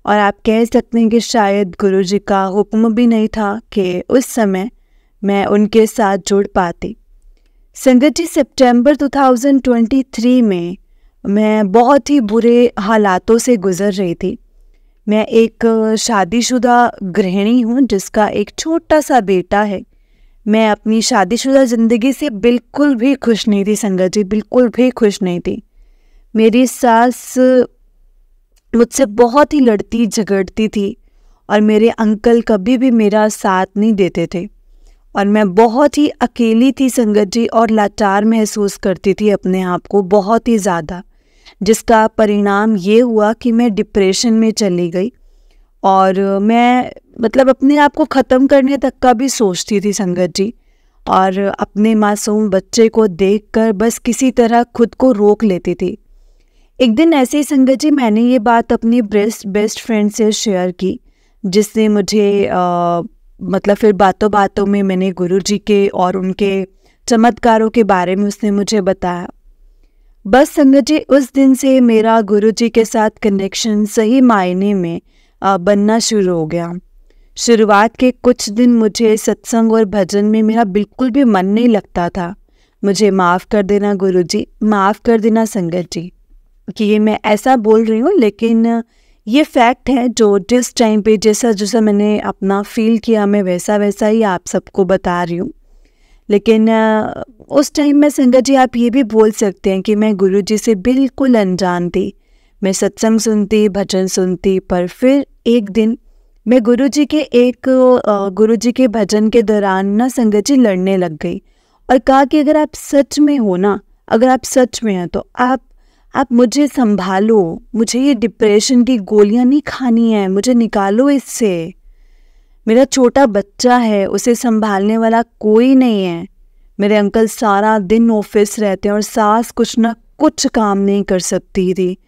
Speaker 1: और आप कह सकते हैं कि शायद गुरु जी का हुक्म भी नहीं था कि उस समय मैं उनके साथ जुड़ पाती। संगत जी सितंबर 2023 में मैं बहुत ही बुरे हालातों से गुजर रही थी। मैं एक शादीशुदा गृहिणी हूँ जिसका एक छोटा सा बेटा है। मैं अपनी शादीशुदा ज़िंदगी से बिल्कुल भी खुश नहीं थी संगत जी, बिल्कुल भी खुश नहीं थी। मेरी सास मुझसे बहुत ही लड़ती झगड़ती थी और मेरे अंकल कभी भी मेरा साथ नहीं देते थे और मैं बहुत ही अकेली थी संगत जी, और लाचार महसूस करती थी अपने आप को बहुत ही ज़्यादा, जिसका परिणाम ये हुआ कि मैं डिप्रेशन में चली गई। और मैं मतलब अपने आप को ख़त्म करने तक का भी सोचती थी संगत जी, और अपने मासूम बच्चे को देखकर बस किसी तरह खुद को रोक लेती थी। एक दिन ऐसे ही संगत जी मैंने ये बात अपनी बेस्ट फ्रेंड से शेयर की, जिसने मुझे मतलब फिर बातों बातों में मैंने गुरुजी के और उनके चमत्कारों के बारे में उसने मुझे बताया। बस संगत जी उस दिन से मेरा गुरुजी के साथ कनेक्शन सही मायने में बनना शुरू हो गया। शुरुआत के कुछ दिन मुझे सत्संग और भजन में मेरा बिल्कुल भी मन नहीं लगता था। मुझे माफ़ कर देना गुरुजी, माफ़ कर देना संगत जी कि ये मैं ऐसा बोल रही हूँ, लेकिन ये फैक्ट है जो जिस टाइम पे जैसा जैसा मैंने अपना फील किया मैं वैसा वैसा ही आप सबको बता रही हूँ। लेकिन उस टाइम में संगत जी आप ये भी बोल सकते हैं कि मैं गुरुजी से बिल्कुल अनजान थी। मैं सत्संग सुनती, भजन सुनती, पर फिर एक दिन मैं गुरुजी के भजन के दौरान ना संगत जी लड़ने लग गई और कहा कि अगर आप सच में हो ना, अगर आप सच में हैं तो आप मुझे संभालो, मुझे ये डिप्रेशन की गोलियां नहीं खानी है, मुझे निकालो इससे। मेरा छोटा बच्चा है, उसे संभालने वाला कोई नहीं है। मेरे अंकल सारा दिन ऑफिस रहते हैं और सास कुछ ना कुछ काम नहीं कर सकती थी।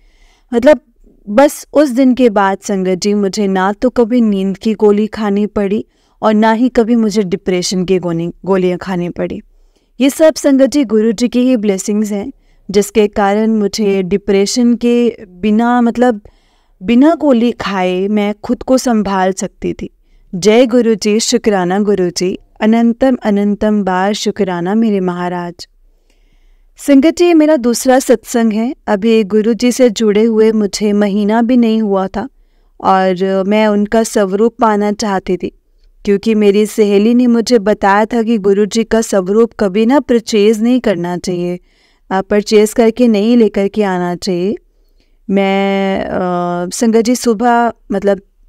Speaker 1: मतलब बस उस दिन के बाद संगत जी मुझे ना तो कभी नींद की गोली खानी पड़ी और ना ही कभी मुझे डिप्रेशन की गोलियां खानी पड़ी। ये सब संगत जी गुरु जी की ही ब्लेसिंग्स हैं, जिसके कारण मुझे डिप्रेशन के बिना गोली खाए मैं खुद को संभाल सकती थी। जय गुरु जी, शुक्राना गुरु जी, अनंतम अनंतम बार शुक्राना मेरे महाराज। संगत जी मेरा दूसरा सत्संग है। अभी गुरु जी से जुड़े हुए मुझे महीना भी नहीं हुआ था और मैं उनका स्वरूप पाना चाहती थी, क्योंकि मेरी सहेली ने मुझे बताया था कि गुरु जी का स्वरूप कभी ना परचेज़ नहीं करना चाहिए, परचेज़ करके नहीं लेकर के आना चाहिए। मैं संगत जी सुबह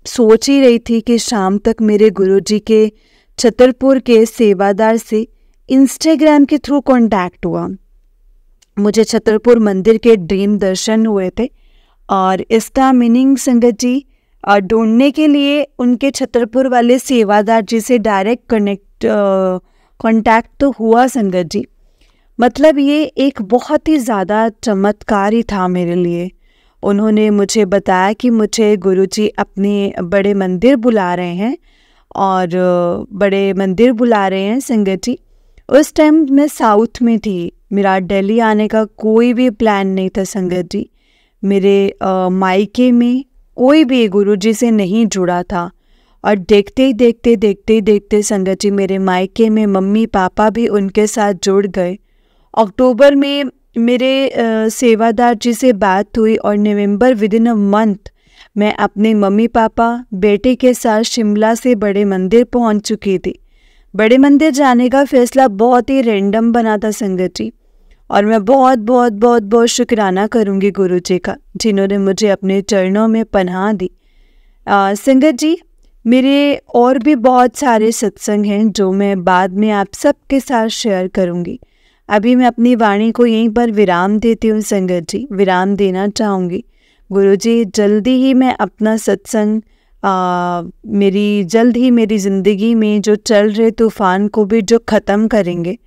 Speaker 1: सोच ही रही थी कि शाम तक मेरे गुरुजी के छतरपुर के सेवादार से इंस्टाग्राम के थ्रू कांटेक्ट हुआ। मुझे छतरपुर मंदिर के ड्रीम दर्शन हुए थे और इसका मीनिंग संगत जी ढूंढने के लिए उनके छतरपुर वाले सेवादार जी से डायरेक्ट कांटेक्ट तो हुआ संगत जी। मतलब ये एक बहुत ही ज़्यादा चमत्कार ही था मेरे लिए। उन्होंने मुझे बताया कि मुझे गुरुजी अपने बड़े मंदिर बुला रहे हैं और बड़े मंदिर बुला रहे हैं संगत जी। उस टाइम मैं साउथ में थी, मेरा दिल्ली आने का कोई भी प्लान नहीं था संगत जी। मेरे मायके में कोई भी गुरुजी से नहीं जुड़ा था और देखते देखते संगत जी मेरे मायके में मम्मी पापा भी उनके साथ जुड़ गए। अक्टूबर में मेरे सेवादार जी से बात हुई और नवंबर विदिन अ मंथ मैं अपने मम्मी पापा बेटे के साथ शिमला से बड़े मंदिर पहुंच चुकी थी। बड़े मंदिर जाने का फैसला बहुत ही रैंडम बना था संगत जी, और मैं बहुत बहुत बहुत बहुत शुक्राना करूंगी गुरु जी का, जिन्होंने मुझे अपने चरणों में पनाह दी। संगत जी मेरे और भी बहुत सारे सत्संग हैं जो मैं बाद में आप सबके साथ शेयर करूंगी। अभी मैं अपनी वाणी को यहीं पर विराम देती हूँ संगत जी, विराम देना चाहूँगी। गुरुजी जल्दी ही मैं अपना सत्संग जल्द ही मेरी ज़िंदगी में जो चल रहे तूफ़ान को भी जो ख़त्म करेंगे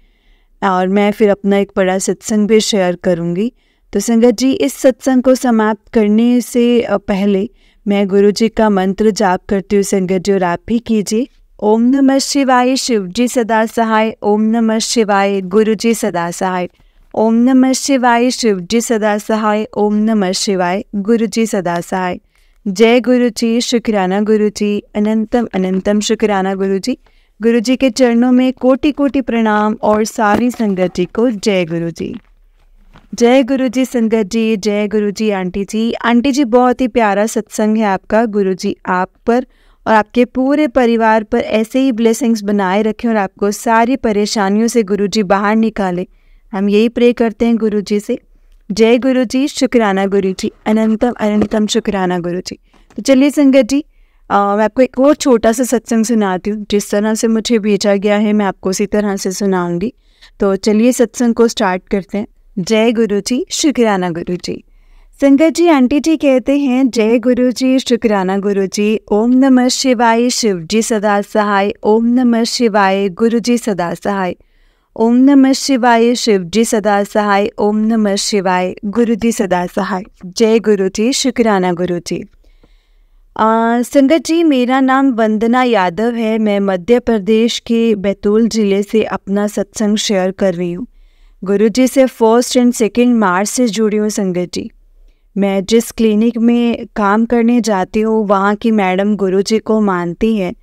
Speaker 1: और मैं फिर अपना एक बड़ा सत्संग भी शेयर करूँगी। तो संगत जी इस सत्संग को समाप्त करने से पहले मैं गुरुजी का मंत्र जाप करती हूँ संगत जी, और आप भी कीजिए। ओम नमः शिवाय, शिव जी सदा सहाय। ओम नमः शिवाय, गुरु जी सदा सहाय। ओम नमः शिवाय, शिव जी सदा सहाय। ओम नमः शिवाय, गुरु जी सदा सहाय। जय गुरु जी, शुक्राना गुरु जी, अनंतम अनंतम शुक्राना गुरु जी। गुरु जी के चरणों में कोटि कोटि प्रणाम और सारी संगत जी को जय गुरु जी। जय गुरु जी संगत जी, जय गुरु जी आंटी जी। आंटी जी बहुत ही प्यारा सत्संग है आपका। गुरु जी आप पर और आपके पूरे परिवार पर ऐसे ही ब्लेसिंग्स बनाए रखें और आपको सारी परेशानियों से गुरुजी बाहर निकाले। हम यही प्रे करते हैं गुरुजी से। जय गुरुजी, शुक्राना गुरुजी, अनंतम अनंतम शुक्राना गुरुजी। तो चलिए संगत जी मैं आपको एक और छोटा सा सत्संग सुनाती हूँ। जिस तरह से मुझे भेजा गया है मैं आपको उसी तरह से सुनाऊंगी। तो चलिए सत्संग को स्टार्ट करते हैं। जय गुरु जी, शुक्राना गुरु जी। संगत जी, आंटी जी कहते हैं जय गुरु जी, शुक्राना गुरु जी। ओम नमः शिवाय, शिव जी सदा सहाय। ओम नमः शिवाय, गुरु जी सदा सहाय। ओम नमः शिवाय, शिव जी सदा सहाय। ओम नमः शिवाय, गुरु जी सदा सहाय। जय गुरु जी, शुक्राना गुरु जी। संगत जी, मेरा नाम वंदना यादव है। मैं मध्य प्रदेश के बैतूल ज़िले से अपना सत्संग शेयर कर रही हूँ। गुरु जी से 1 और 2 मार्च से जुड़ी हूँ। संगत जी, मैं जिस क्लिनिक में काम करने जाती हूँ वहाँ की मैडम गुरु जी को मानती है।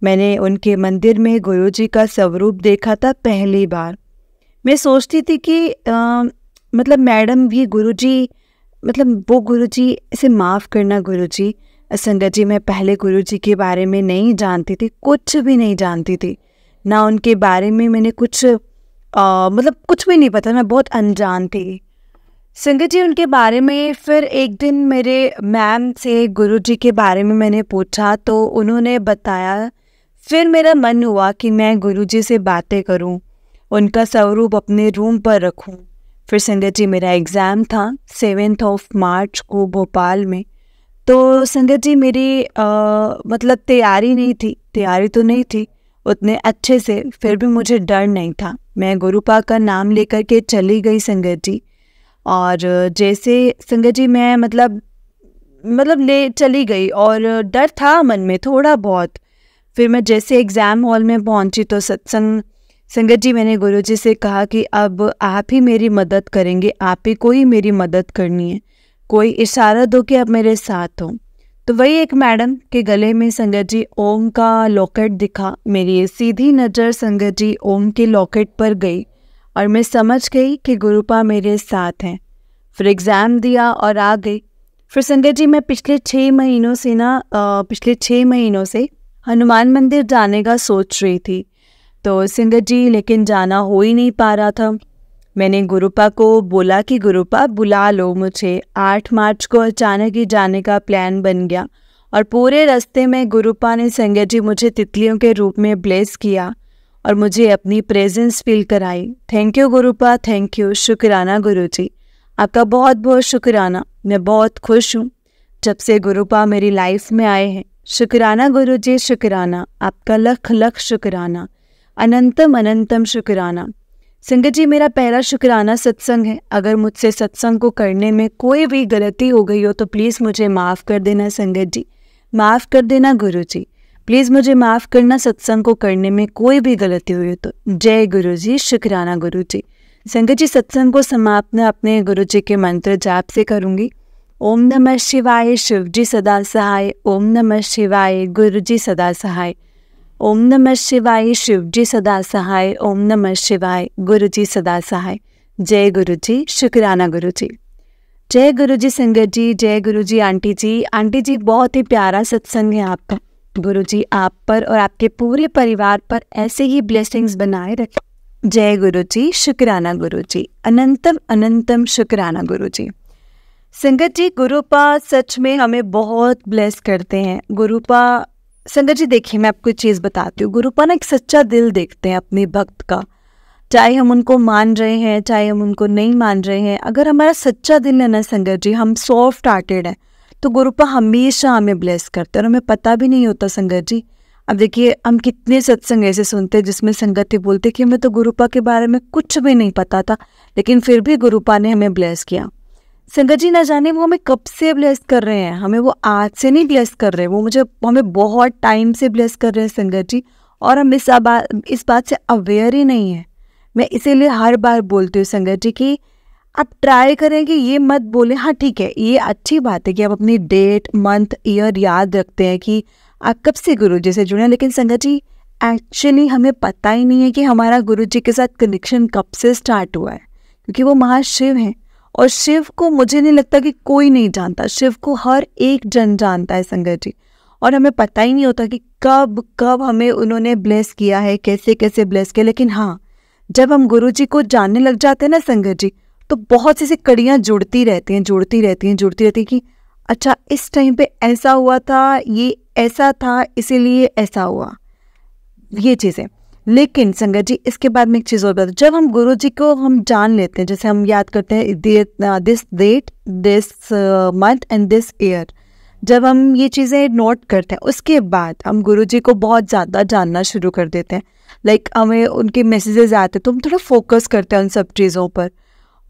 Speaker 1: मैंने उनके मंदिर में गुरु जी का स्वरूप देखा था पहली बार। मैं सोचती थी कि मतलब मैडम भी गुरु जी, मतलब वो गुरु जी, इसे माफ़ करना गुरु जी। संगत जी, मैं पहले गुरु जी के बारे में नहीं जानती थी, कुछ भी नहीं जानती थी ना। उनके बारे में मैंने कुछ मतलब कुछ भी नहीं पता, मैं बहुत अनजान थी। संगत जी, उनके बारे में फिर एक दिन मेरे मैम से गुरु जी के बारे में मैंने पूछा तो उन्होंने बताया। फिर मेरा मन हुआ कि मैं गुरु जी से बातें करूं, उनका स्वरूप अपने रूम पर रखूं। फिर संगत जी, मेरा एग्ज़ाम था 7 मार्च को भोपाल में। तो संगत जी, मेरी मतलब तैयारी तो नहीं थी उतने अच्छे से, फिर भी मुझे डर नहीं था। मैं गुरुपा का नाम लेकर के चली गई संगत जी। और जैसे संगत जी मैं मतलब ले चली गई और डर था मन में थोड़ा बहुत। फिर मैं जैसे एग्ज़ाम हॉल में पहुंची तो संगत जी मैंने गुरु जी से कहा कि अब आप ही मेरी मदद करेंगे, आप ही को ही मेरी मदद करनी है, कोई इशारा दो कि आप मेरे साथ हो। तो वही एक मैडम के गले में संगत जी ओम का लॉकेट दिखा। मेरी सीधी नज़र संगत जी ओम के लॉकेट पर गई और मैं समझ गई कि गुरुपा मेरे साथ हैं। फिर एग्ज़ाम दिया और आ गई। फिर संगत जी मैं पिछले 6 महीनों से हनुमान मंदिर जाने का सोच रही थी। तो संगत जी लेकिन जाना हो ही नहीं पा रहा था। मैंने गुरुपा को बोला कि गुरुपा बुला लो मुझे। 8 मार्च को अचानक ही जाने का प्लान बन गया और पूरे रास्ते में गुरुपा ने संगत जी मुझे तितलियों के रूप में ब्लेस किया और मुझे अपनी प्रेजेंस फील कराई। थैंक यू गुरुपा, थैंक यू, शुक्राना गुरु जी, आपका बहुत बहुत शुक्राना। मैं बहुत खुश हूँ जब से गुरुपा मेरी लाइफ में आए हैं। शुक्राना गुरु जी, शुक्राना, आपका लख लख शुक्राना, अनंतम अनंतम शुक्राना। संगत जी, मेरा पहला शुक्राना सत्संग है। अगर मुझसे सत्संग को करने में कोई भी गलती हो गई हो तो प्लीज़ मुझे माफ़ कर देना संगत जी, माफ़ कर देना गुरु जी, प्लीज़ मुझे माफ़ करना सत्संग को करने में कोई भी गलती हुई हो तो। जय गुरु जी, शुक्राना गुरु जी। संगत जी, सत्संग को समाप्त मैं अपने गुरु जी के मंत्र जाप से करूँगी। ओम नमः शिवाय, शिव जी सदा सहाय। ओम नमः शिवाय, गुरु जी सदा सहाय। ओम नमः शिवाय, शिव जी सदा सहाय। ओम नमः शिवाय, गुरु जी सदा सहाय। जय गुरु जी, शुक्राना गुरु जी। जय गुरु जी संगत जी, जय गुरु जी आंटी जी। आंटी जी, बहुत ही प्यारा सत्संग है आपका। गुरु जी आप पर और आपके पूरे परिवार पर ऐसे ही ब्लेसिंग्स बनाए रखें। जय गुरु जी, शुक्राना गुरु जी, अनंतम अनंतम शुक्राना गुरु जी। संगत जी, गुरुपा सच में हमें बहुत ब्लेस करते हैं। गुरुपा संगत जी देखिए, मैं आपको एक चीज़ बताती हूँ। गुरुपा ना एक सच्चा दिल देखते हैं अपने भक्त का, चाहे हम उनको मान रहे हैं चाहे हम उनको नहीं मान रहे हैं। अगर हमारा सच्चा दिल है ना संगत जी, हम सॉफ्ट हार्टेड हैं, तो गुरुपा हमेशा हमें ब्लेस करते हैं और हमें पता भी नहीं होता संगत जी। अब देखिए, हम कितने सत्संग ऐसे सुनते हैं जिसमें संगत बोलते कि हमें तो गुरुपा के बारे में कुछ भी नहीं पता था, लेकिन फिर भी गुरुपा ने हमें ब्लेस किया। संगत जी, ना जाने वो हमें कब से ब्लेस कर रहे हैं, हमें वो आज से नहीं ब्लेस कर रहे, वो हमें बहुत टाइम से ब्लेस कर रहे हैं संगत जी। और हम इस बात से अवेयर ही नहीं है। मैं इसीलिए हर बार बोलती हूँ संगत जी कि आप ट्राई करें कि ये मत बोलें। हाँ ठीक है, ये अच्छी बात है कि आप अपनी डेट, मंथ, ईयर याद रखते हैं कि आप कब से गुरु जी से जुड़े हैं, लेकिन संगत जी एक्चुअली हमें पता ही नहीं है कि हमारा गुरु जी के साथ कनेक्शन कब से स्टार्ट हुआ है, क्योंकि वो महाशिव हैं और शिव को मुझे नहीं लगता कि कोई नहीं जानता। शिव को हर एक जन जानता है संगत जी, और हमें पता ही नहीं होता कि कब कब हमें उन्होंने ब्लेस किया है, कैसे कैसे ब्लेस किया। लेकिन हाँ, जब हम गुरु जी को जानने लग जाते हैं ना संगत जी, तो बहुत सी कड़ियाँ जुड़ती रहती हैं कि अच्छा इस टाइम पे ऐसा हुआ था, ये ऐसा था इसीलिए ऐसा हुआ, ये चीज़ें। लेकिन संगत जी इसके बाद में एक चीज़ और बता, जब हम गुरु जी को हम जान लेते हैं, जैसे हम याद करते हैं this date, this month and this year, जब हम ये चीज़ें नोट करते हैं उसके बाद हम गुरु जी को बहुत ज़्यादा जानना शुरू कर देते हैं। लाइक हमें उनके मैसेजेस आते हैं तो हम थोड़ा फोकस करते हैं उन सब चीज़ों पर।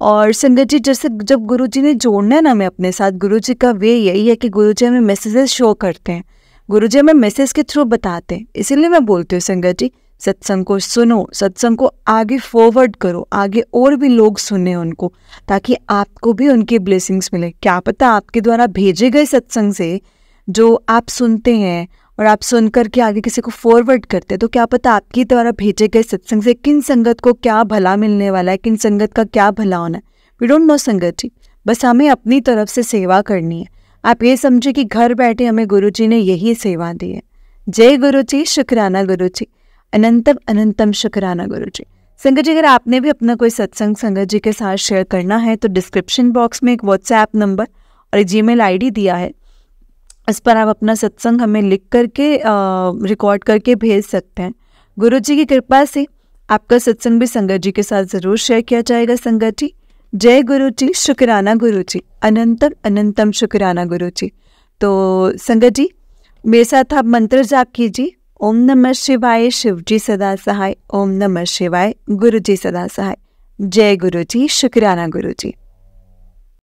Speaker 1: और संगत जी जैसे जब गुरु जी ने जोड़ना है ना हमें अपने साथ, गुरु जी का वे यही है कि गुरु जी हमें मैसेजेस शो करते हैं, गुरु जी हमें मैसेज के थ्रू बताते हैं। इसीलिए मैं बोलती हूँ संगत जी, सत्संग को सुनो, सत्संग को आगे फॉरवर्ड करो, आगे और भी लोग सुने उनको, ताकि आपको भी उनकी ब्लेसिंग्स मिले। क्या पता आपके द्वारा भेजे गए सत्संग से जो आप सुनते हैं और आप सुन कर के आगे किसी को फॉरवर्ड करते हैं, तो क्या पता आपके द्वारा भेजे गए सत्संग से किन संगत को क्या भला मिलने वाला है, किन संगत का क्या भला होना है। वी डोंट नो संगत जी, बस हमें अपनी तरफ से सेवा करनी है। आप ये समझे कि घर बैठे हमें गुरु जी ने यही सेवा दी है। जय गुरु जी, शुक्राना गुरु जी, अनंतम अनंतम शुक्राना गुरु जी। संगत जी अगर आपने भी अपना कोई सत्संग संगत जी के साथ शेयर करना है तो डिस्क्रिप्शन बॉक्स में एक व्हाट्सएप नंबर और एक जीमेल आईडी दिया है, इस पर आप अपना सत्संग हमें लिख करके रिकॉर्ड करके भेज सकते हैं। गुरु जी की कृपा से आपका सत्संग भी संगत जी के साथ ज़रूर शेयर किया जाएगा संगत जी। जय गुरु जी, शुक्राना गुरु जी, अनंतम अनंतम शुक्राना गुरु जी। तो संगत जी मेरे साथ आप मंत्र जाप कीजिए, ओम नमः शिवाय, शिव जी सदा सहाय, ओम नमः शिवाय, गुरु जी सदा सहाय। जय गुरु जी, शुक्राना गुरु जी।